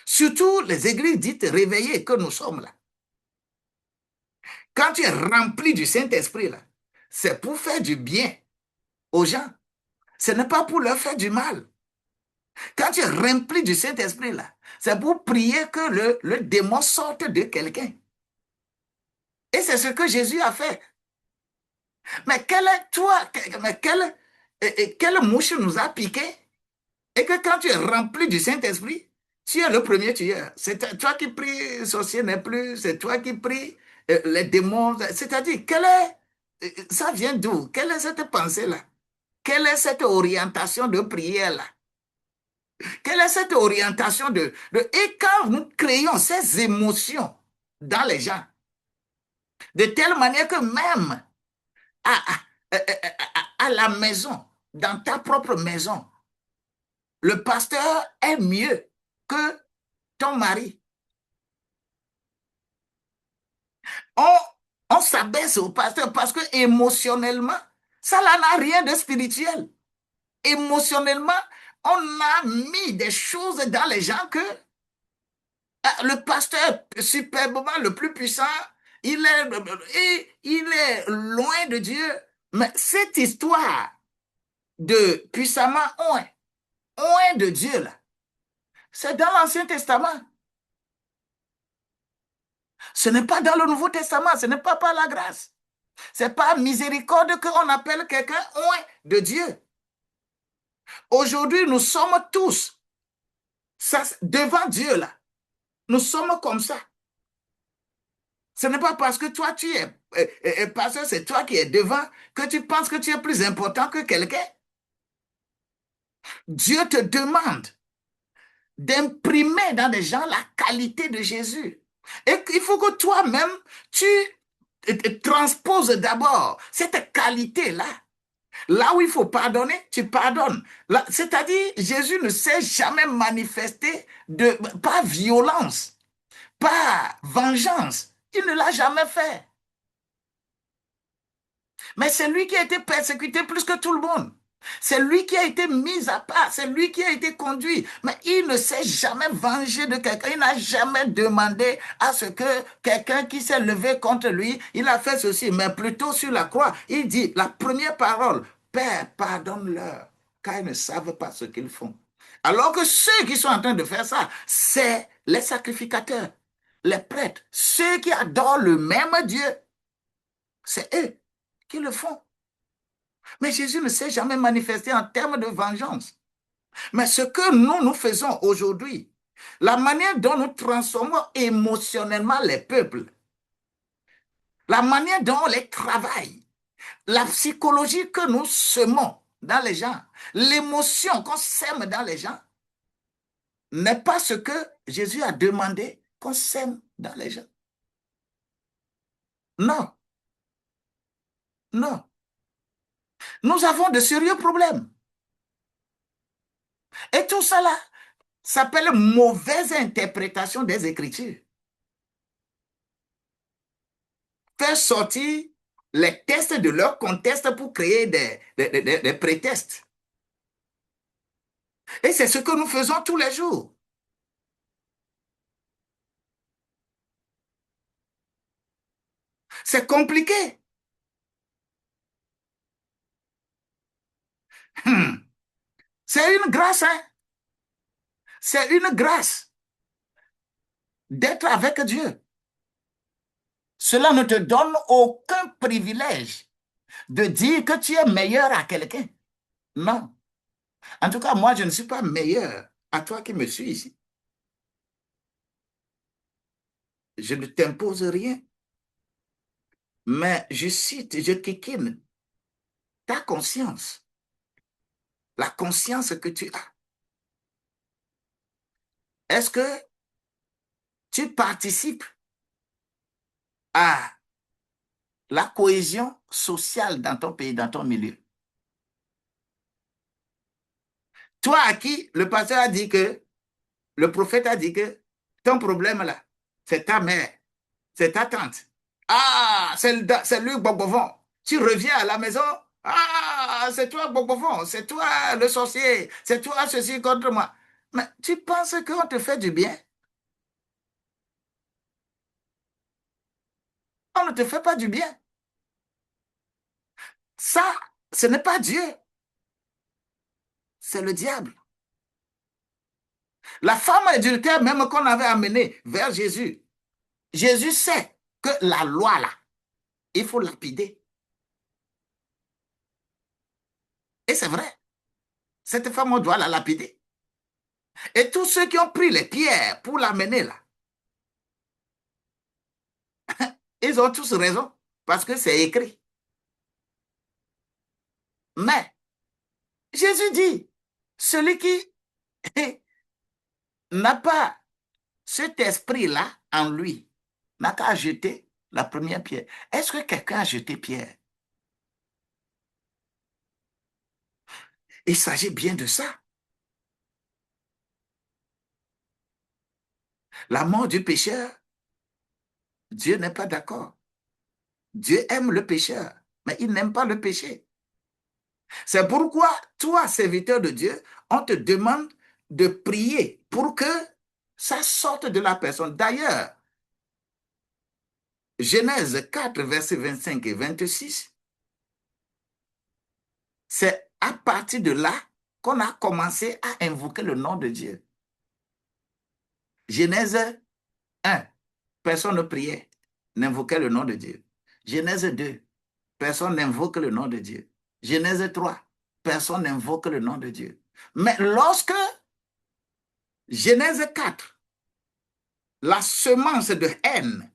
Surtout les églises dites réveillées que nous sommes là. Quand tu es rempli du Saint-Esprit là, c'est pour faire du bien aux gens. Ce n'est pas pour leur faire du mal. Quand tu es rempli du Saint-Esprit là, c'est pour prier que le démon sorte de quelqu'un. Et c'est ce que Jésus a fait. Mais quelle mouche nous a piqué? Et que quand tu es rempli du Saint-Esprit, tu es le premier tueur. C'est toi qui pries, le sorcier n'est plus, c'est toi qui pries, les démons. C'est-à-dire, ça vient d'où? Quelle est cette pensée-là? Quelle est cette orientation de prière-là? Quelle est cette orientation Et quand nous créons ces émotions dans les gens, de telle manière que même à, à la maison, dans ta propre maison, le pasteur est mieux que ton mari. On, on s'abaisse au pasteur parce que émotionnellement, ça n'a rien de spirituel. Émotionnellement, on a mis des choses dans les gens que le pasteur, superbement le plus puissant, il est loin de Dieu. Mais cette histoire de puissamment loin de Dieu, là, c'est dans l'Ancien Testament. Ce n'est pas dans le Nouveau Testament, ce n'est pas par la grâce. C'est pas miséricorde qu'on appelle quelqu'un loin de Dieu. Aujourd'hui, nous sommes tous ça, devant Dieu, là. Nous sommes comme ça. Ce n'est pas parce que toi, tu es parce que c'est toi qui es devant que tu penses que tu es plus important que quelqu'un. Dieu te demande d'imprimer dans les gens la qualité de Jésus. Et il faut que toi-même, tu transposes d'abord cette qualité-là. Là où il faut pardonner, tu pardonnes. C'est-à-dire, Jésus ne s'est jamais manifesté par violence, par vengeance. Il ne l'a jamais fait. Mais c'est lui qui a été persécuté plus que tout le monde. C'est lui qui a été mis à part, c'est lui qui a été conduit. Mais il ne s'est jamais vengé de quelqu'un. Il n'a jamais demandé à ce que quelqu'un qui s'est levé contre lui, il a fait ceci. Mais plutôt sur la croix, il dit la première parole, Père, pardonne-leur, car ils ne savent pas ce qu'ils font. Alors que ceux qui sont en train de faire ça, c'est les sacrificateurs, les prêtres, ceux qui adorent le même Dieu. C'est eux qui le font. Mais Jésus ne s'est jamais manifesté en termes de vengeance. Mais ce que nous faisons aujourd'hui, la manière dont nous transformons émotionnellement les peuples, la manière dont on les travaille, la psychologie que nous semons dans les gens, l'émotion qu'on sème dans les gens, n'est pas ce que Jésus a demandé qu'on sème dans les gens. Non, non. Nous avons de sérieux problèmes. Et tout ça là s'appelle mauvaise interprétation des Écritures. Faire sortir les tests de leur contexte pour créer des prétextes. Et c'est ce que nous faisons tous les jours. C'est compliqué. C'est une grâce, hein? C'est une grâce d'être avec Dieu. Cela ne te donne aucun privilège de dire que tu es meilleur à quelqu'un. Non. En tout cas, moi, je ne suis pas meilleur à toi qui me suis ici. Je ne t'impose rien. Mais je cite, je kikine ta conscience, la conscience que tu as. Est-ce que tu participes à la cohésion sociale dans ton pays, dans ton milieu? Toi à qui le pasteur a dit que, le prophète a dit que ton problème là, c'est ta mère, c'est ta tante. Ah, c'est lui, Bobovon. Tu reviens à la maison. Ah, c'est toi, Bobovon. C'est toi, le sorcier. C'est toi, ceci contre moi. Mais tu penses qu'on te fait du bien? On ne te fait pas du bien. Ça, ce n'est pas Dieu, c'est le diable. La femme adultère, même qu'on avait amenée vers Jésus, Jésus sait que la loi, là, il faut lapider. Et c'est vrai, cette femme, on doit la lapider. Et tous ceux qui ont pris les pierres pour l'amener là, ils ont tous raison, parce que c'est écrit. Mais Jésus dit, celui qui n'a pas cet esprit-là en lui, n'a qu'à jeter la première pierre. Est-ce que quelqu'un a jeté pierre? Il s'agit bien de ça. La mort du pécheur, Dieu n'est pas d'accord. Dieu aime le pécheur, mais il n'aime pas le péché. C'est pourquoi, toi, serviteur de Dieu, on te demande de prier pour que ça sorte de la personne. D'ailleurs, Genèse 4, versets 25 et 26, c'est à partir de là qu'on a commencé à invoquer le nom de Dieu. Genèse 1, personne ne priait, n'invoquait le nom de Dieu. Genèse 2, personne n'invoque le nom de Dieu. Genèse 3, personne n'invoque le nom de Dieu. Mais lorsque Genèse 4, la semence de haine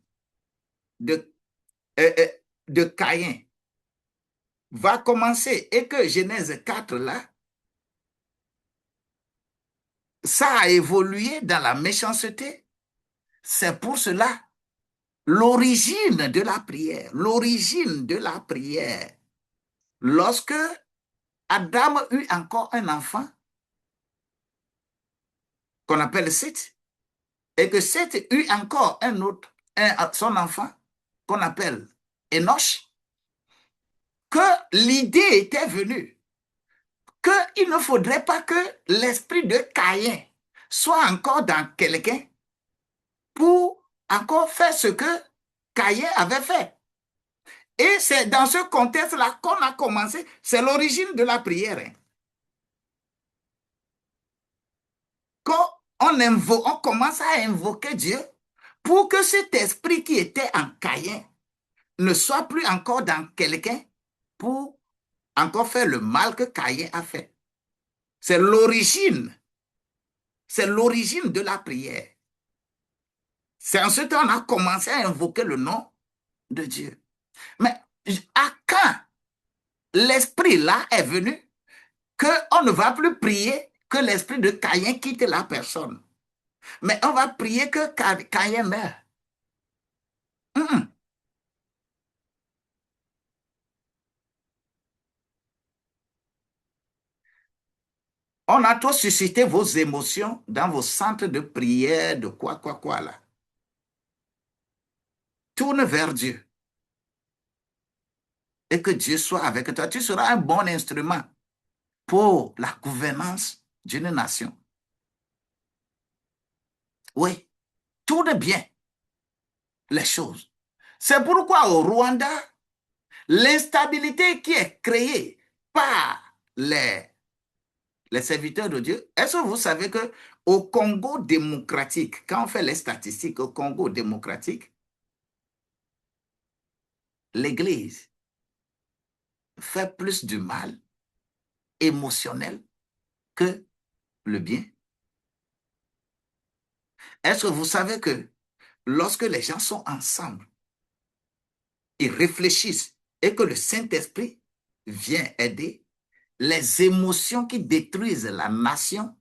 de, de Caïn va commencer et que Genèse 4 là, ça a évolué dans la méchanceté, c'est pour cela l'origine de la prière, lorsque Adam eut encore un enfant qu'on appelle Seth, et que Seth eut encore un autre, son enfant qu'on appelle Enoch, que l'idée était venue qu'il ne faudrait pas que l'esprit de Caïn soit encore dans quelqu'un pour encore faire ce que Caïn avait fait. Et c'est dans ce contexte-là qu'on a commencé, c'est l'origine de la prière. Hein. Quand on commence à invoquer Dieu pour que cet esprit qui était en Caïn ne soit plus encore dans quelqu'un pour encore faire le mal que Caïn a fait. C'est l'origine. C'est l'origine de la prière. C'est ensuite qu'on a commencé à invoquer le nom de Dieu. Mais à quand l'esprit là est venu qu'on ne va plus prier que l'esprit de Caïn quitte la personne. Mais on va prier que Caïn meure. On a trop suscité vos émotions dans vos centres de prière, de quoi là. Tourne vers Dieu et que Dieu soit avec toi. Tu seras un bon instrument pour la gouvernance d'une nation. Oui, tourne bien les choses. C'est pourquoi au Rwanda, l'instabilité qui est créée par les serviteurs de Dieu, est-ce que vous savez que au Congo démocratique, quand on fait les statistiques au Congo démocratique, l'Église fait plus du mal émotionnel que le bien? Est-ce que vous savez que lorsque les gens sont ensemble, ils réfléchissent et que le Saint-Esprit vient aider, les émotions qui détruisent la nation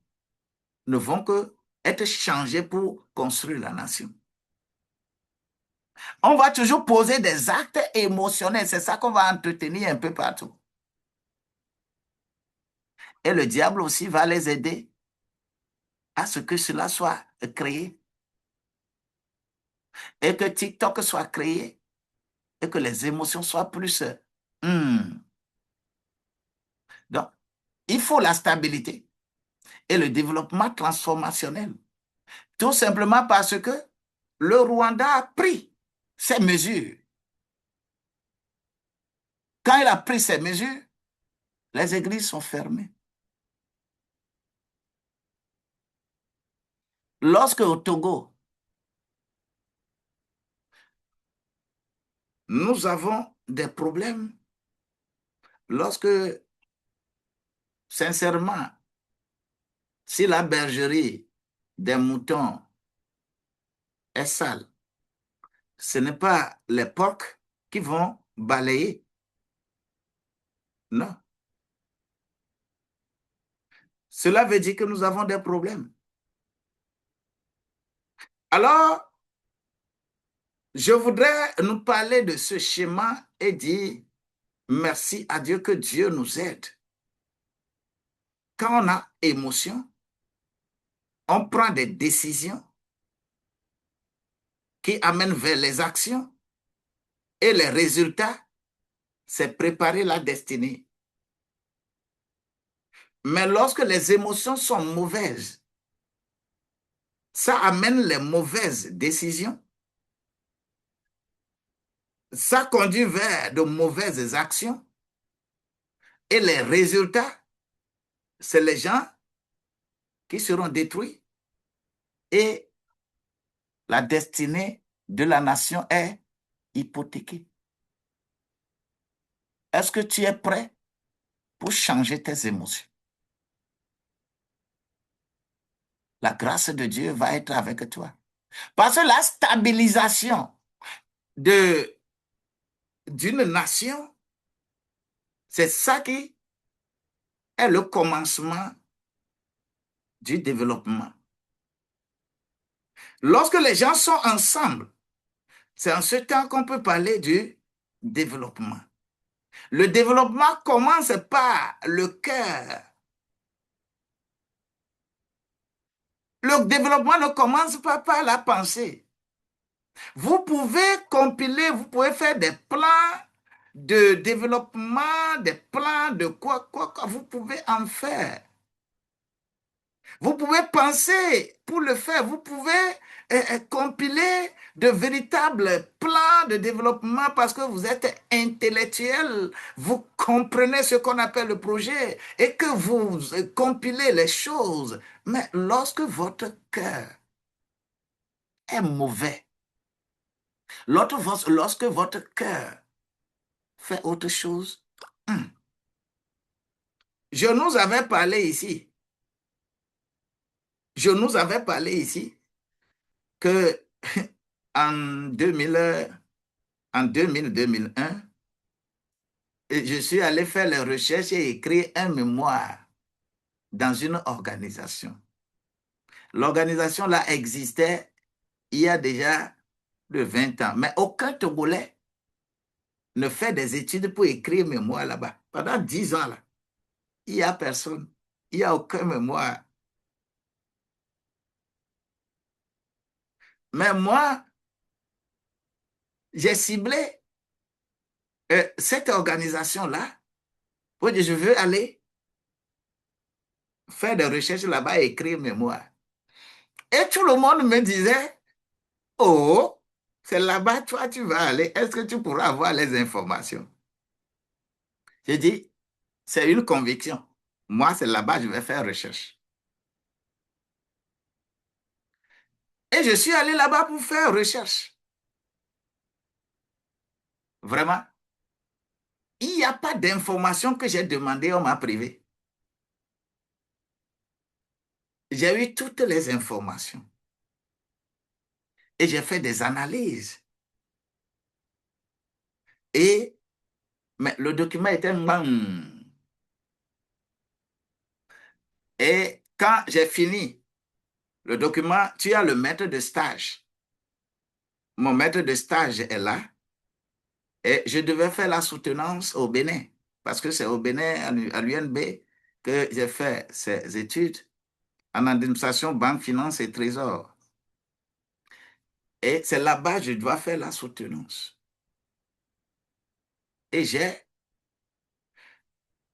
ne vont que être changées pour construire la nation. On va toujours poser des actes émotionnels, c'est ça qu'on va entretenir un peu partout. Et le diable aussi va les aider à ce que cela soit créé et que TikTok soit créé et que les émotions soient plus... hmm. Donc, il faut la stabilité et le développement transformationnel. Tout simplement parce que le Rwanda a pris ces mesures. Quand il a pris ces mesures, les églises sont fermées. Lorsque au Togo, nous avons des problèmes, lorsque, sincèrement, si la bergerie des moutons est sale, ce n'est pas les porcs qui vont balayer. Non. Cela veut dire que nous avons des problèmes. Alors, je voudrais nous parler de ce schéma et dire merci à Dieu que Dieu nous aide. Quand on a émotion, on prend des décisions qui amènent vers les actions et les résultats, c'est préparer la destinée. Mais lorsque les émotions sont mauvaises, ça amène les mauvaises décisions. Ça conduit vers de mauvaises actions. Et les résultats, c'est les gens qui seront détruits. Et la destinée de la nation est hypothéquée. Est-ce que tu es prêt pour changer tes émotions? La grâce de Dieu va être avec toi. Parce que la stabilisation d'une nation, c'est ça qui est le commencement du développement. Lorsque les gens sont ensemble, c'est en ce temps qu'on peut parler du développement. Le développement commence par le cœur. Le développement ne commence pas par la pensée. Vous pouvez compiler, vous pouvez faire des plans de développement, des plans de quoi, vous pouvez en faire. Vous pouvez penser pour le faire, vous pouvez compiler de véritables plans de développement parce que vous êtes intellectuel, vous comprenez ce qu'on appelle le projet et que vous compilez les choses. Mais lorsque votre cœur est mauvais, lorsque votre cœur fait autre chose, je nous avais parlé ici, que en 2000, 2001, je suis allé faire les recherches et écrire un mémoire dans une organisation. L'organisation là existait il y a déjà de 20 ans, mais aucun Togolais ne fait des études pour écrire mémoire là-bas. Pendant 10 ans là, il n'y a personne, il n'y a aucun mémoire. Mais moi, j'ai ciblé cette organisation-là pour dire je veux aller faire des recherches là-bas et écrire mémoire. Et tout le monde me disait, oh, c'est là-bas, toi, tu vas aller. Est-ce que tu pourras avoir les informations? J'ai dit, c'est une conviction. Moi, c'est là-bas, je vais faire recherche. Et je suis allé là-bas pour faire recherche. Vraiment. Il n'y a pas d'informations que j'ai demandées, on m'a privé. J'ai eu toutes les informations. Et j'ai fait des analyses. Mais le document était man. Et quand j'ai fini le document, tu as le maître de stage. Mon maître de stage est là. Et je devais faire la soutenance au Bénin. Parce que c'est au Bénin, à l'UNB, que j'ai fait ces études en administration, banque, finance et trésor. Et c'est là-bas que je dois faire la soutenance. Et j'ai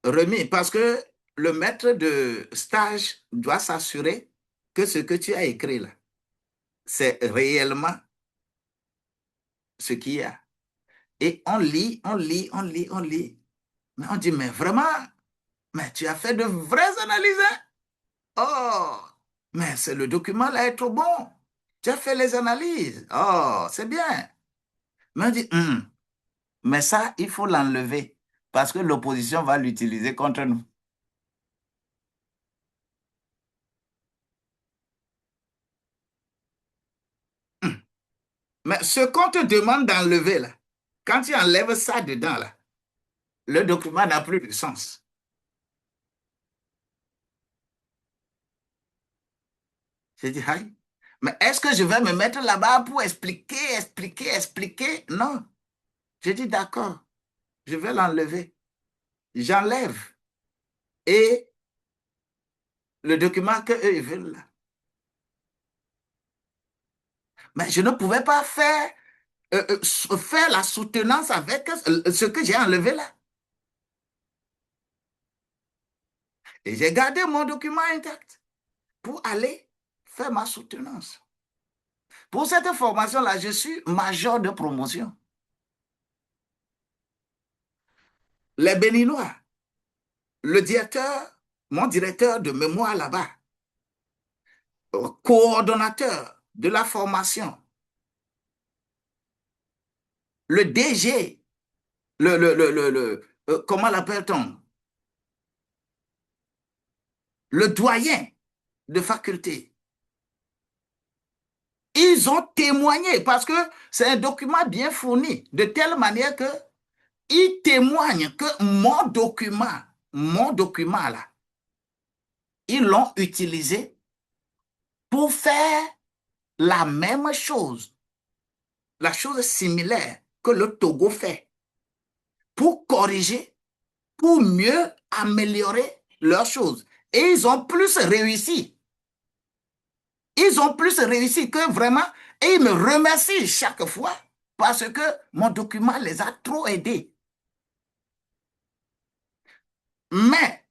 remis, parce que le maître de stage doit s'assurer que ce que tu as écrit là, c'est réellement ce qu'il y a. Et on lit, on lit, on lit, on lit. Mais on dit, mais vraiment, mais tu as fait de vraies analyses, hein? Oh, mais c'est le document là est trop bon. Tu as fait les analyses. Oh, c'est bien. Mais on dit, mais ça, il faut l'enlever parce que l'opposition va l'utiliser contre nous. Hum. Mais ce qu'on te demande d'enlever là, quand tu enlèves ça dedans là, le document n'a plus de sens. J'ai dit, aïe, mais est-ce que je vais me mettre là-bas pour expliquer, expliquer, expliquer? Non. J'ai dit, d'accord, je vais l'enlever. J'enlève. Et le document qu'eux, ils veulent là. Mais je ne pouvais pas faire la soutenance avec ce que j'ai enlevé là. Et j'ai gardé mon document intact pour aller faire ma soutenance. Pour cette formation-là, je suis major de promotion. Les Béninois, le directeur, mon directeur de mémoire là-bas, coordonnateur de la formation, le DG, comment l'appelle-t-on? Le doyen de faculté. Ils ont témoigné parce que c'est un document bien fourni, de telle manière que ils témoignent que mon document là, ils l'ont utilisé pour faire la même chose, la chose similaire que le Togo fait, pour corriger, pour mieux améliorer leurs choses. Et ils ont plus réussi. Ils ont plus réussi que vraiment, et ils me remercient chaque fois parce que mon document les a trop aidés. Mais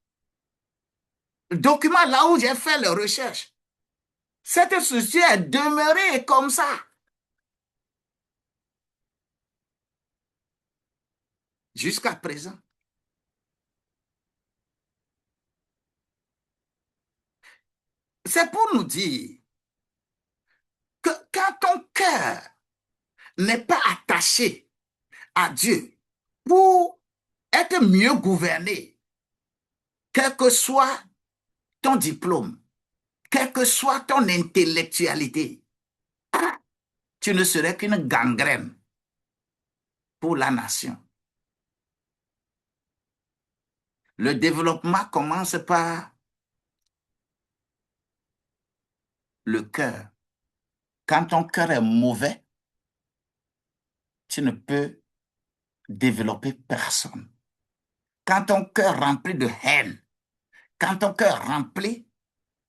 le document là où j'ai fait les recherches, cette structure est demeurée comme ça. Jusqu'à présent. C'est pour nous dire que quand ton cœur n'est pas attaché à Dieu pour être mieux gouverné, quel que soit ton diplôme, quelle que soit ton intellectualité, tu ne serais qu'une gangrène pour la nation. Le développement commence par le cœur. Quand ton cœur est mauvais, tu ne peux développer personne. Quand ton cœur rempli de haine, quand ton cœur rempli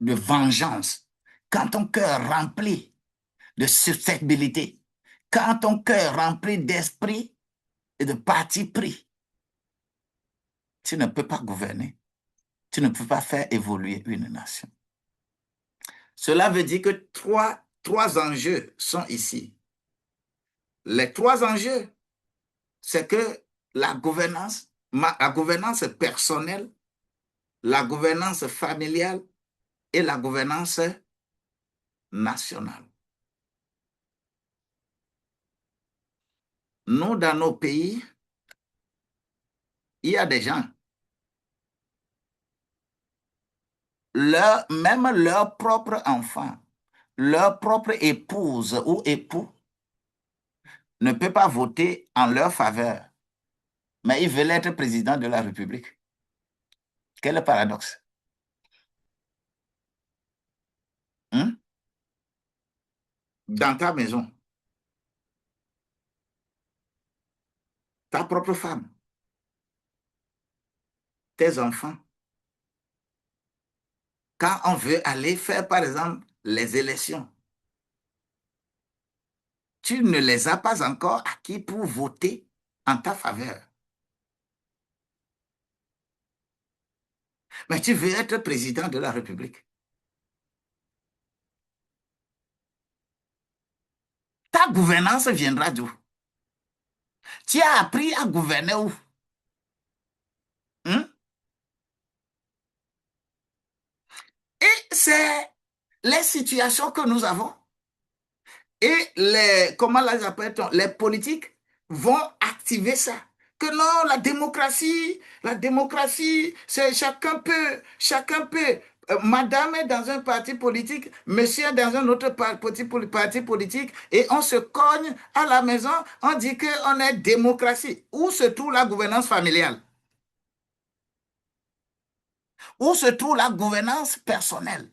de vengeance, quand ton cœur rempli de susceptibilité, quand ton cœur rempli d'esprit et de parti pris, tu ne peux pas gouverner, tu ne peux pas faire évoluer une nation. Cela veut dire que trois enjeux sont ici. Les trois enjeux, c'est que la gouvernance personnelle, la gouvernance familiale et la gouvernance nationale. Nous, dans nos pays, il y a des gens, même leurs propres enfants, leur propre épouse ou époux ne peut pas voter en leur faveur, mais ils veulent être président de la République. Quel paradoxe. Hein? Dans ta maison, ta propre femme, tes enfants, quand on veut aller faire, par exemple, les élections, tu ne les as pas encore acquis pour voter en ta faveur. Mais tu veux être président de la République. Ta gouvernance viendra d'où? Tu as appris à gouverner où? Hein? Et c'est les situations que nous avons. Et comment les appelle-t-on? Les politiques vont activer ça. Que non, la démocratie, c'est chacun peut. Madame est dans un parti politique, monsieur est dans un autre parti politique, et on se cogne à la maison, on dit qu'on est démocratie. Où se trouve la gouvernance familiale? Où se trouve la gouvernance personnelle?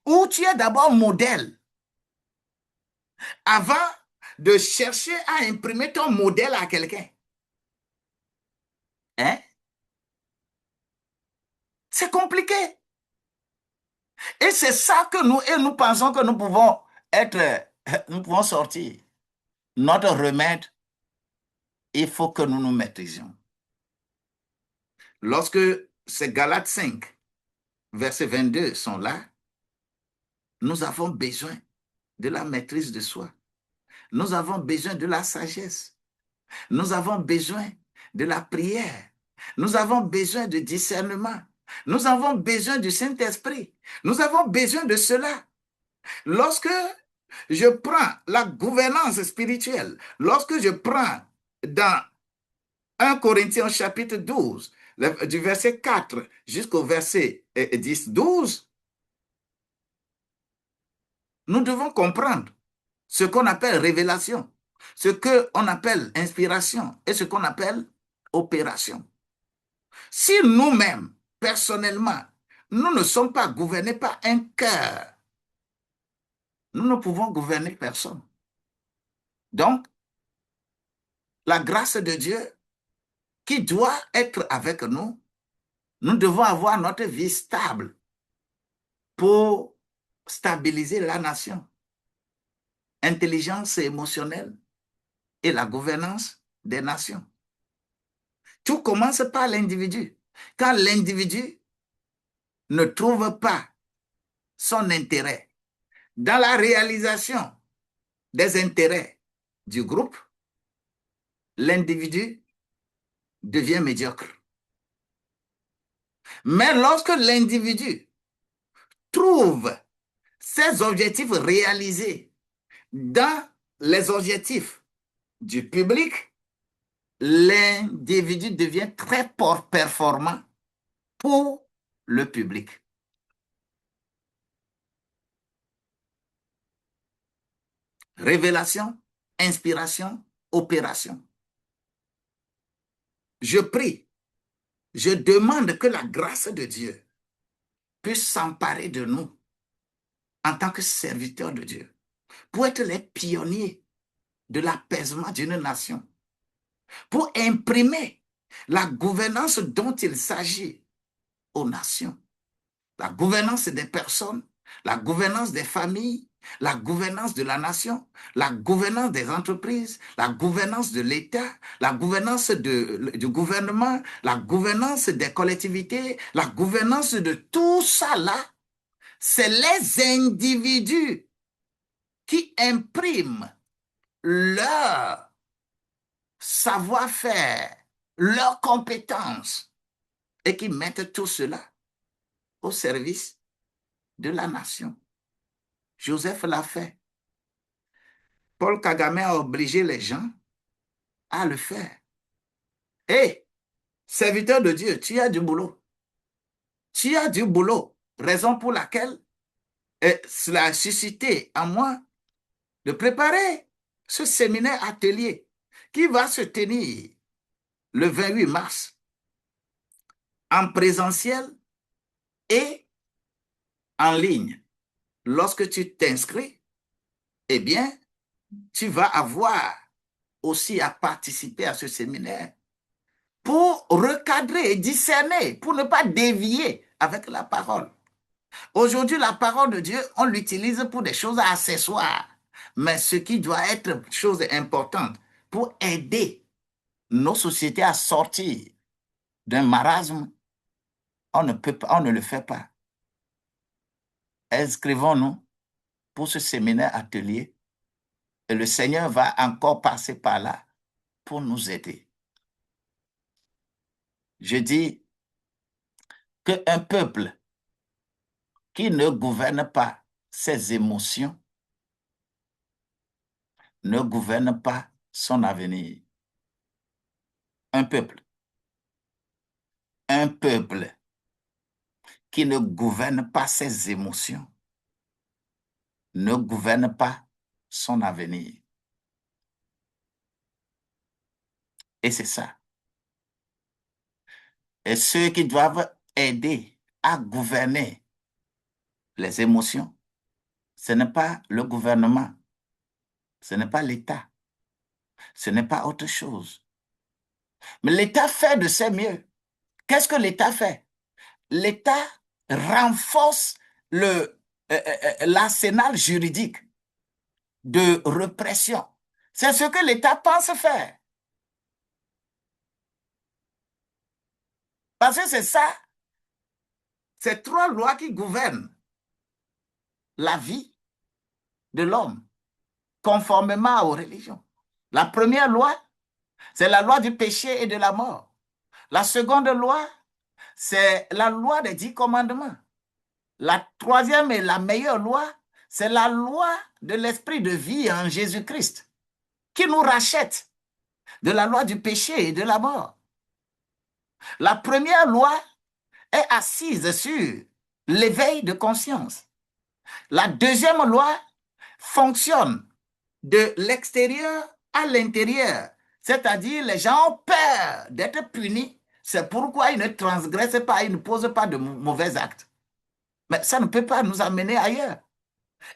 Où tu es d'abord modèle avant de chercher à imprimer ton modèle à quelqu'un. Hein? C'est compliqué. Et c'est ça que nous pensons que nous pouvons nous pouvons sortir. Notre remède, il faut que nous nous maîtrisions. Lorsque ces Galates 5, verset 22 sont là, nous avons besoin de la maîtrise de soi. Nous avons besoin de la sagesse. Nous avons besoin de la prière. Nous avons besoin de discernement. Nous avons besoin du Saint-Esprit. Nous avons besoin de cela. Lorsque je prends la gouvernance spirituelle, lorsque je prends dans 1 Corinthiens chapitre 12, du verset 4 jusqu'au verset 10-12, nous devons comprendre ce qu'on appelle révélation, ce qu'on appelle inspiration et ce qu'on appelle opération. Si nous-mêmes, personnellement, nous ne sommes pas gouvernés par un cœur, nous ne pouvons gouverner personne. Donc, la grâce de Dieu qui doit être avec nous, nous devons avoir notre vie stable pour stabiliser la nation. Intelligence émotionnelle et la gouvernance des nations. Tout commence par l'individu. Quand l'individu ne trouve pas son intérêt dans la réalisation des intérêts du groupe, l'individu devient médiocre. Mais lorsque l'individu trouve ses objectifs réalisés dans les objectifs du public, l'individu devient très performant pour le public. Révélation, inspiration, opération. Je prie, je demande que la grâce de Dieu puisse s'emparer de nous en tant que serviteurs de Dieu, pour être les pionniers de l'apaisement d'une nation, pour imprimer la gouvernance dont il s'agit aux nations, la gouvernance des personnes, la gouvernance des familles, la gouvernance de la nation, la gouvernance des entreprises, la gouvernance de l'État, la gouvernance du gouvernement, la gouvernance des collectivités, la gouvernance de tout ça là, c'est les individus qui impriment leur savoir-faire, leurs compétences et qui mettent tout cela au service de la nation. Joseph l'a fait. Paul Kagame a obligé les gens à le faire. Hé, serviteur de Dieu, tu as du boulot. Tu as du boulot. Raison pour laquelle cela a suscité en moi de préparer ce séminaire atelier qui va se tenir le 28 mars en présentiel et en ligne. Lorsque tu t'inscris, eh bien, tu vas avoir aussi à participer à ce séminaire pour recadrer et discerner, pour ne pas dévier avec la parole. Aujourd'hui, la parole de Dieu, on l'utilise pour des choses accessoires. Mais ce qui doit être chose importante pour aider nos sociétés à sortir d'un marasme, on ne peut pas, on ne le fait pas. Inscrivons-nous pour ce séminaire atelier et le Seigneur va encore passer par là pour nous aider. Je dis qu'un peuple qui ne gouverne pas ses émotions ne gouverne pas son avenir. Un peuple qui ne gouverne pas ses émotions ne gouverne pas son avenir. Et c'est ça. Et ceux qui doivent aider à gouverner les émotions, ce n'est pas le gouvernement, ce n'est pas l'État, ce n'est pas autre chose. Mais l'État fait de ses mieux. Qu'est-ce que l'État fait? L'État renforce l'arsenal juridique de répression. C'est ce que l'État pense faire. Parce que c'est ça, c'est trois lois qui gouvernent la vie de l'homme, conformément aux religions. La première loi, c'est la loi du péché et de la mort. La seconde loi, c'est la loi des 10 commandements. La troisième et la meilleure loi, c'est la loi de l'esprit de vie en Jésus-Christ, qui nous rachète de la loi du péché et de la mort. La première loi est assise sur l'éveil de conscience. La deuxième loi fonctionne de l'extérieur à l'intérieur, c'est-à-dire les gens ont peur d'être punis, c'est pourquoi ils ne transgressent pas, ils ne posent pas de mauvais actes. Mais ça ne peut pas nous amener ailleurs.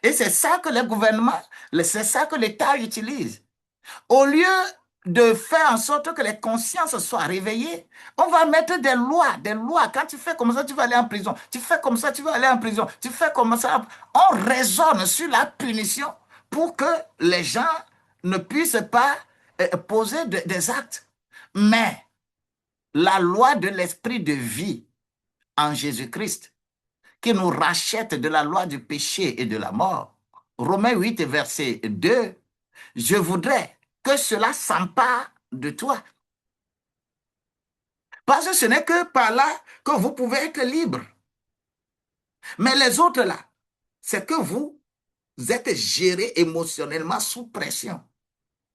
Et c'est ça que le gouvernement, c'est ça que l'État utilise. Au lieu de faire en sorte que les consciences soient réveillées, on va mettre des lois, des lois. Quand tu fais comme ça, tu vas aller en prison. Tu fais comme ça, tu vas aller en prison. Tu fais comme ça. On raisonne sur la punition pour que les gens ne puissent pas poser des actes. Mais la loi de l'esprit de vie en Jésus-Christ, qui nous rachète de la loi du péché et de la mort, Romains 8, verset 2, je voudrais que cela s'empare de toi. Parce que ce n'est que par là que vous pouvez être libre. Mais les autres là, c'est que vous êtes gérés émotionnellement sous pression.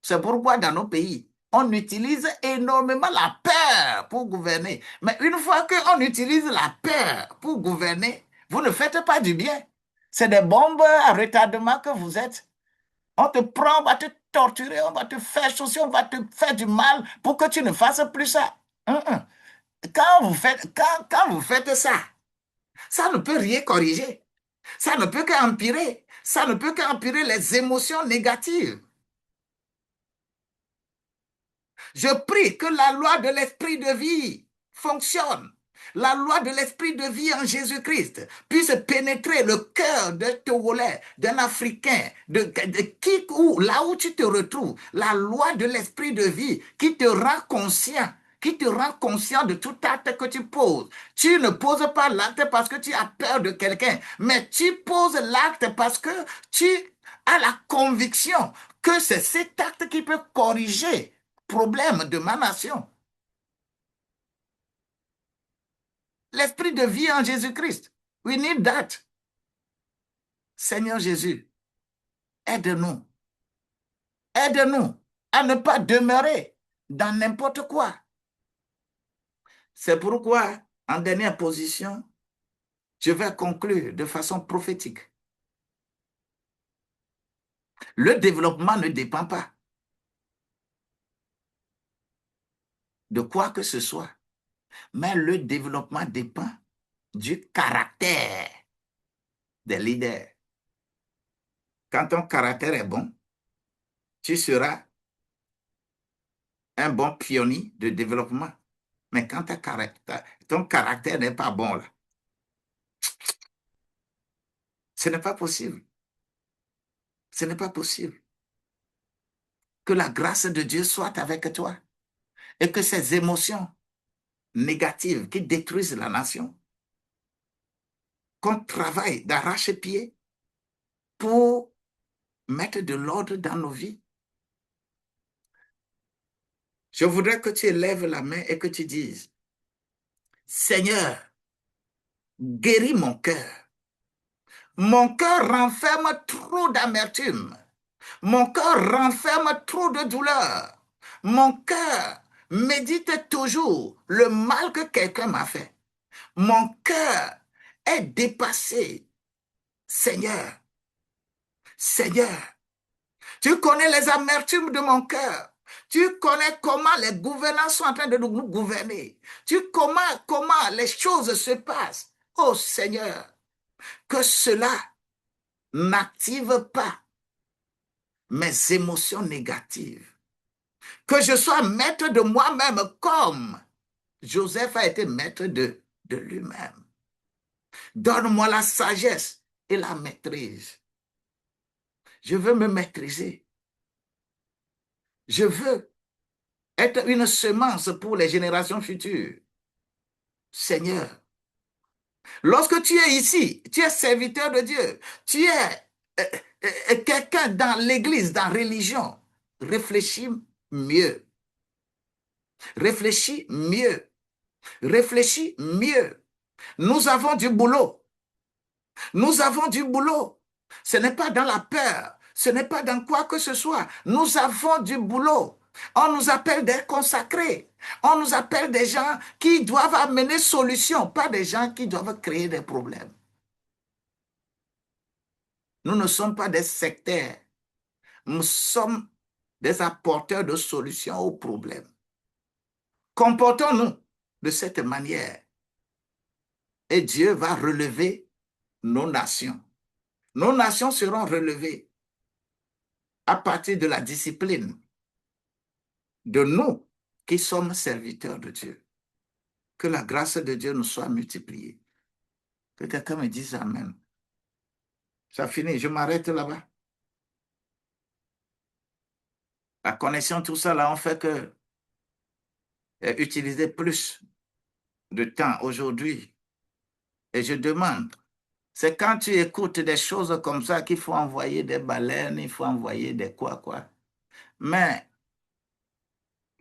C'est pourquoi dans nos pays, on utilise énormément la peur pour gouverner. Mais une fois qu'on utilise la peur pour gouverner, vous ne faites pas du bien. C'est des bombes à retardement que vous êtes. On te prend, on va te torturer, on va te faire ceci, on va te faire du mal pour que tu ne fasses plus ça. Quand vous faites ça, ça ne peut rien corriger. Ça ne peut qu'empirer. Ça ne peut qu'empirer les émotions négatives. Je prie que la loi de l'esprit de vie fonctionne. La loi de l'esprit de vie en Jésus-Christ puisse pénétrer le cœur de Togolais, d'un Africain, de qui ou là où tu te retrouves. La loi de l'esprit de vie qui te rend conscient de tout acte que tu poses. Tu ne poses pas l'acte parce que tu as peur de quelqu'un, mais tu poses l'acte parce que tu as la conviction que c'est cet acte qui peut corriger problème de ma nation. L'esprit de vie en Jésus-Christ. We need that. Seigneur Jésus, aide-nous. Aide-nous à ne pas demeurer dans n'importe quoi. C'est pourquoi, en dernière position, je vais conclure de façon prophétique. Le développement ne dépend pas de quoi que ce soit, mais le développement dépend du caractère des leaders. Quand ton caractère est bon, tu seras un bon pionnier de développement. Mais quand ton caractère n'est pas bon, là, Ce n'est pas possible. Ce n'est pas possible. Que la grâce de Dieu soit avec toi et que ces émotions négatives qui détruisent la nation, qu'on travaille d'arrache-pied pour mettre de l'ordre dans nos vies. Je voudrais que tu élèves la main et que tu dises, Seigneur, guéris mon cœur. Mon cœur renferme trop d'amertume. Mon cœur renferme trop de douleur. Mon cœur médite toujours le mal que quelqu'un m'a fait. Mon cœur est dépassé. Seigneur, Seigneur, tu connais les amertumes de mon cœur. Tu connais comment les gouvernants sont en train de nous gouverner. Tu connais comment les choses se passent. Oh Seigneur, que cela n'active pas mes émotions négatives. Que je sois maître de moi-même comme Joseph a été maître de lui-même. Donne-moi la sagesse et la maîtrise. Je veux me maîtriser. Je veux être une semence pour les générations futures. Seigneur, lorsque tu es ici, tu es serviteur de Dieu, tu es quelqu'un dans l'église, dans la religion, réfléchis mieux. Réfléchis mieux. Réfléchis mieux. Nous avons du boulot. Nous avons du boulot. Ce n'est pas dans la peur. Ce n'est pas dans quoi que ce soit. Nous avons du boulot. On nous appelle des consacrés. On nous appelle des gens qui doivent amener solution, pas des gens qui doivent créer des problèmes. Nous ne sommes pas des sectaires. Nous sommes des apporteurs de solutions aux problèmes. Comportons-nous de cette manière et Dieu va relever nos nations. Nos nations seront relevées à partir de la discipline de nous qui sommes serviteurs de Dieu. Que la grâce de Dieu nous soit multipliée. Que quelqu'un me dise Amen. Ça finit, je m'arrête là-bas. La connexion, tout ça, là, on fait que utiliser plus de temps aujourd'hui. Et je demande, c'est quand tu écoutes des choses comme ça qu'il faut envoyer des baleines, il faut envoyer des quoi. Mais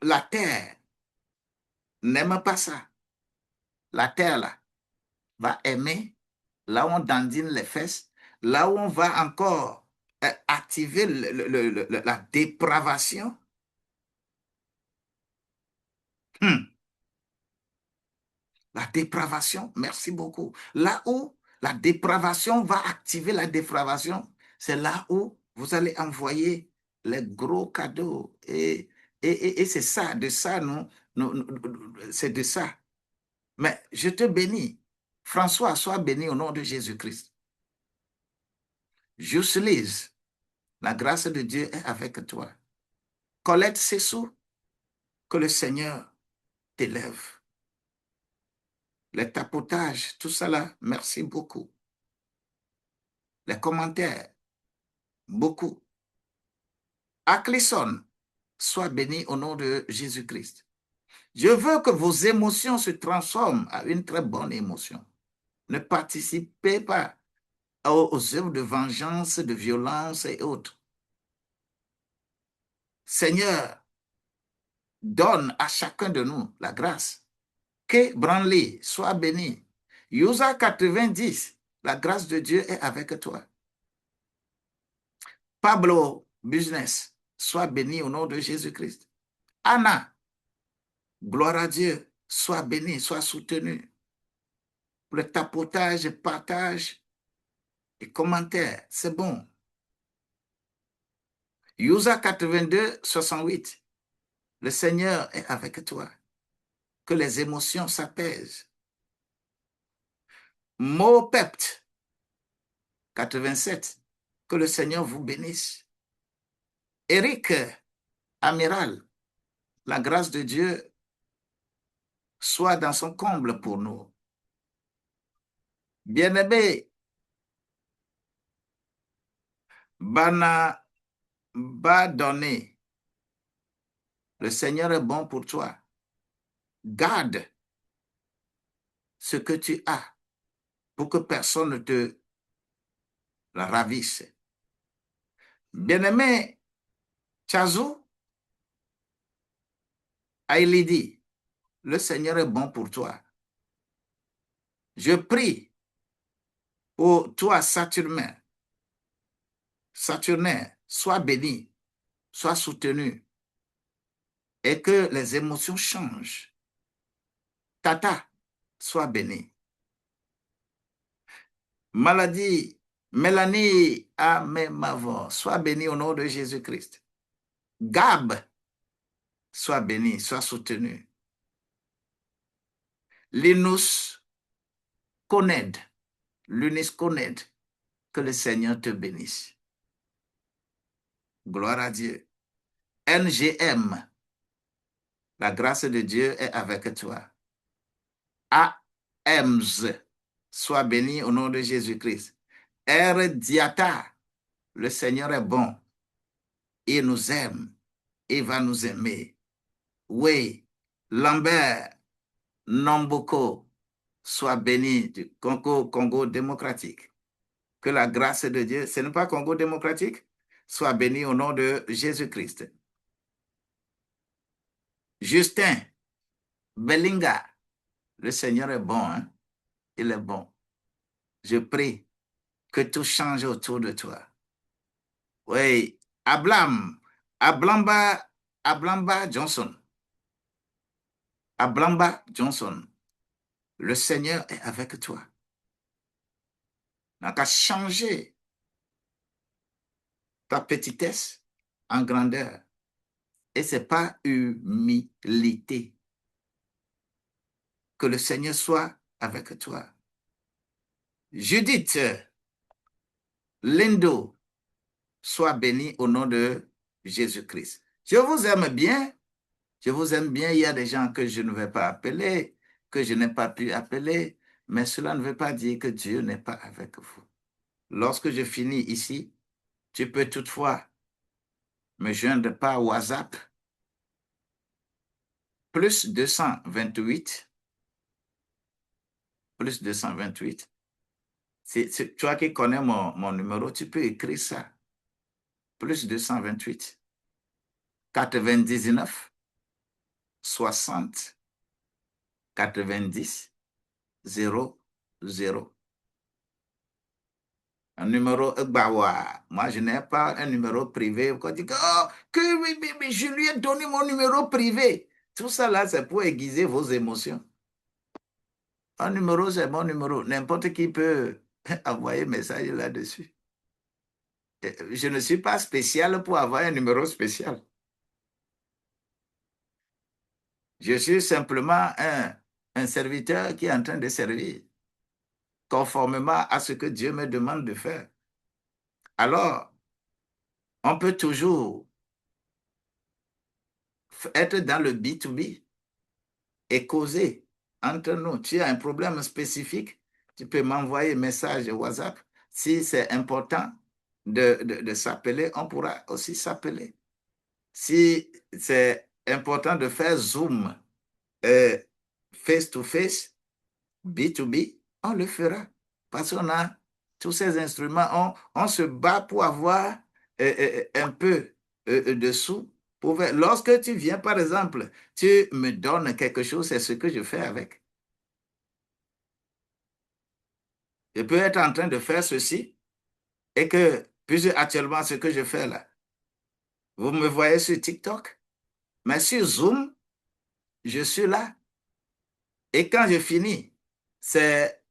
la terre n'aime pas ça. La terre, là, va aimer là où on dandine les fesses, là où on va encore activer la dépravation. La dépravation, merci beaucoup. Là où la dépravation va activer la dépravation, c'est là où vous allez envoyer les gros cadeaux. Et c'est ça, de ça, c'est de ça. Mais je te bénis. François, sois béni au nom de Jésus-Christ. Jocelyse, la grâce de Dieu est avec toi. Colette Sessou, que le Seigneur t'élève. Les tapotages, tout ça là, merci beaucoup. Les commentaires, beaucoup. Acclisson, sois béni au nom de Jésus-Christ. Je veux que vos émotions se transforment à une très bonne émotion. Ne participez pas aux œuvres de vengeance, de violence et autres. Seigneur, donne à chacun de nous la grâce. Que Branly soit béni. Yusa 90, la grâce de Dieu est avec toi. Pablo Business, sois béni au nom de Jésus-Christ. Anna, gloire à Dieu, sois béni, sois soutenu. Le tapotage, partage et commentaires, c'est bon. Yusa 82, 68, le Seigneur est avec toi. Que les émotions s'apaisent. Mopept 87, que le Seigneur vous bénisse. Éric Amiral, la grâce de Dieu soit dans son comble pour nous. Bien-aimé Bana, ba donner. Le Seigneur est bon pour toi. Garde ce que tu as pour que personne ne te la ravisse. Bien-aimé Chazou, Aïli dit, le Seigneur est bon pour toi. Je prie pour toi, Saturnin. Saturnin, sois béni, sois soutenu et que les émotions changent. Tata, sois béni. Maladie, Mélanie, Amen, sois béni au nom de Jésus-Christ. Gab, sois béni, sois soutenu. Linus, Coned, Lunis Coned, que le Seigneur te bénisse. Gloire à Dieu. NGM, la grâce de Dieu est avec toi. AMZ, sois béni au nom de Jésus-Christ. R. Diata, le Seigneur est bon. Il nous aime. Il va nous aimer. Oui. Lambert Nomboko, sois béni du Congo démocratique. Que la grâce de Dieu, ce n'est pas Congo démocratique, soit béni au nom de Jésus-Christ. Justin Bellinga, le Seigneur est bon, hein? Il est bon. Je prie que tout change autour de toi. Oui, Ablamba Johnson. Ablamba Johnson, le Seigneur est avec toi. Donc, à changer ta petitesse en grandeur. Et ce n'est pas humilité. Que le Seigneur soit avec toi. Judith Lindo, sois bénie au nom de Jésus-Christ. Je vous aime bien. Je vous aime bien. Il y a des gens que je ne vais pas appeler, que je n'ai pas pu appeler, mais cela ne veut pas dire que Dieu n'est pas avec vous. Lorsque je finis ici, tu peux toutefois me joindre par WhatsApp, plus 228, plus 228. Toi qui connais mon numéro, tu peux écrire ça. Plus 228, 99, 60, 90, 0, 0. Un numéro Bawa. Moi, je n'ai pas un numéro privé. Quand dit que je lui ai donné mon numéro privé. Tout ça là, c'est pour aiguiser vos émotions. Un numéro, c'est mon numéro. N'importe qui peut envoyer un message là-dessus. Je ne suis pas spécial pour avoir un numéro spécial. Je suis simplement un serviteur qui est en train de servir, conformément à ce que Dieu me demande de faire. Alors, on peut toujours être dans le B2B et causer entre nous. Tu as un problème spécifique, tu peux m'envoyer un message WhatsApp. Si c'est important de s'appeler, on pourra aussi s'appeler. Si c'est important de faire Zoom face-to-face, B2B, on le fera. Parce qu'on a tous ces instruments, on se bat pour avoir un peu de sous. Lorsque tu viens, par exemple, tu me donnes quelque chose, c'est ce que je fais avec. Je peux être en train de faire ceci et que, puisque actuellement, ce que je fais là, vous me voyez sur TikTok, mais sur Zoom, je suis là. Et quand je finis, c'est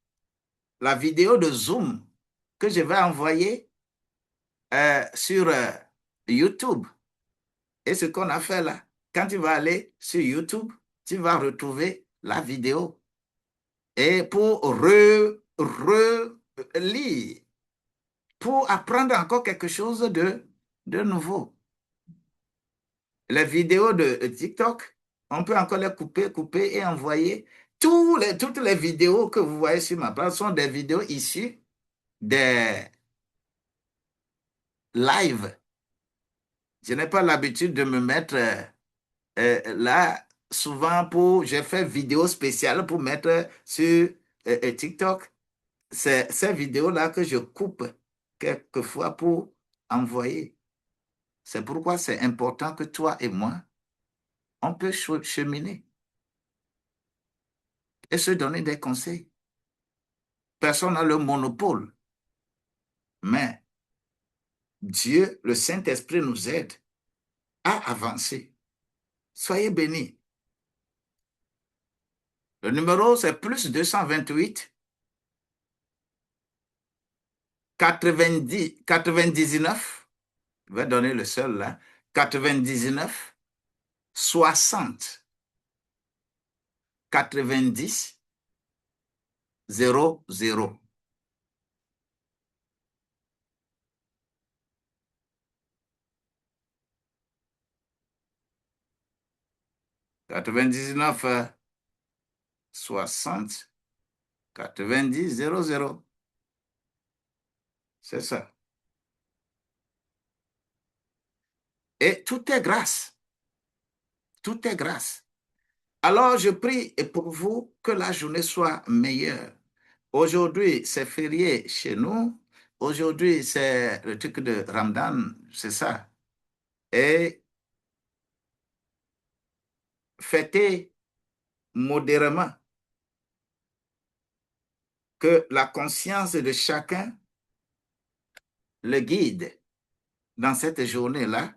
la vidéo de Zoom que je vais envoyer sur YouTube. Et ce qu'on a fait là, quand tu vas aller sur YouTube, tu vas retrouver la vidéo. Et pour relire, pour apprendre encore quelque chose de nouveau. Les vidéos de TikTok, on peut encore les couper et envoyer. Toutes les vidéos que vous voyez sur ma page sont des vidéos issues des live. Je n'ai pas l'habitude de me mettre là, souvent j'ai fait vidéo spéciale pour mettre sur TikTok. C'est ces vidéos-là que je coupe quelquefois pour envoyer. C'est pourquoi c'est important que toi et moi, on peut cheminer et se donner des conseils. Personne n'a le monopole, mais Dieu, le Saint-Esprit nous aide à avancer. Soyez bénis. Le numéro, c'est plus 228 90 99. Je vais donner le seul là. 99 60 90 00. 99 60 90 00. C'est ça. Et tout est grâce. Tout est grâce. Alors, je prie et pour vous que la journée soit meilleure. Aujourd'hui, c'est férié chez nous. Aujourd'hui, c'est le truc de Ramadan, c'est ça. Et fêtez modérément, que la conscience de chacun le guide dans cette journée-là,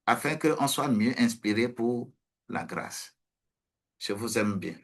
afin qu'on soit mieux inspiré pour la grâce. Je vous aime bien.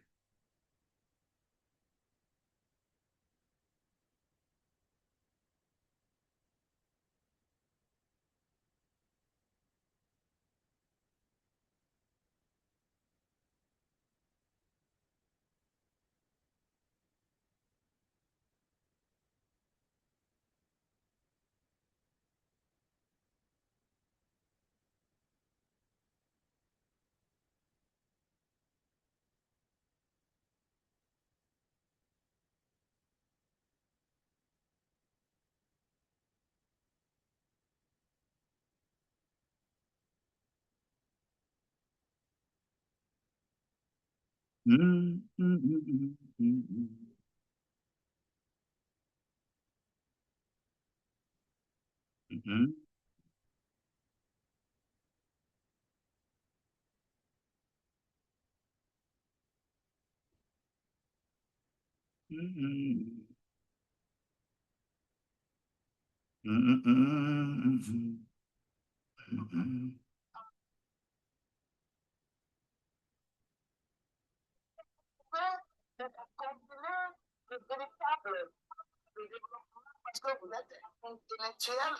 Parce que vous êtes intellectuel,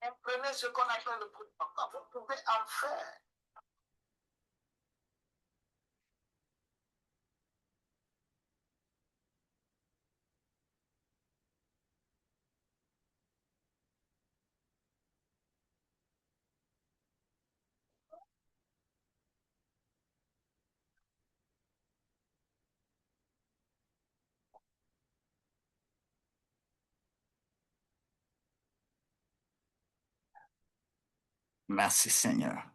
comprenez ce qu'on appelle le protocole, vous pouvez en faire. Merci Seigneur.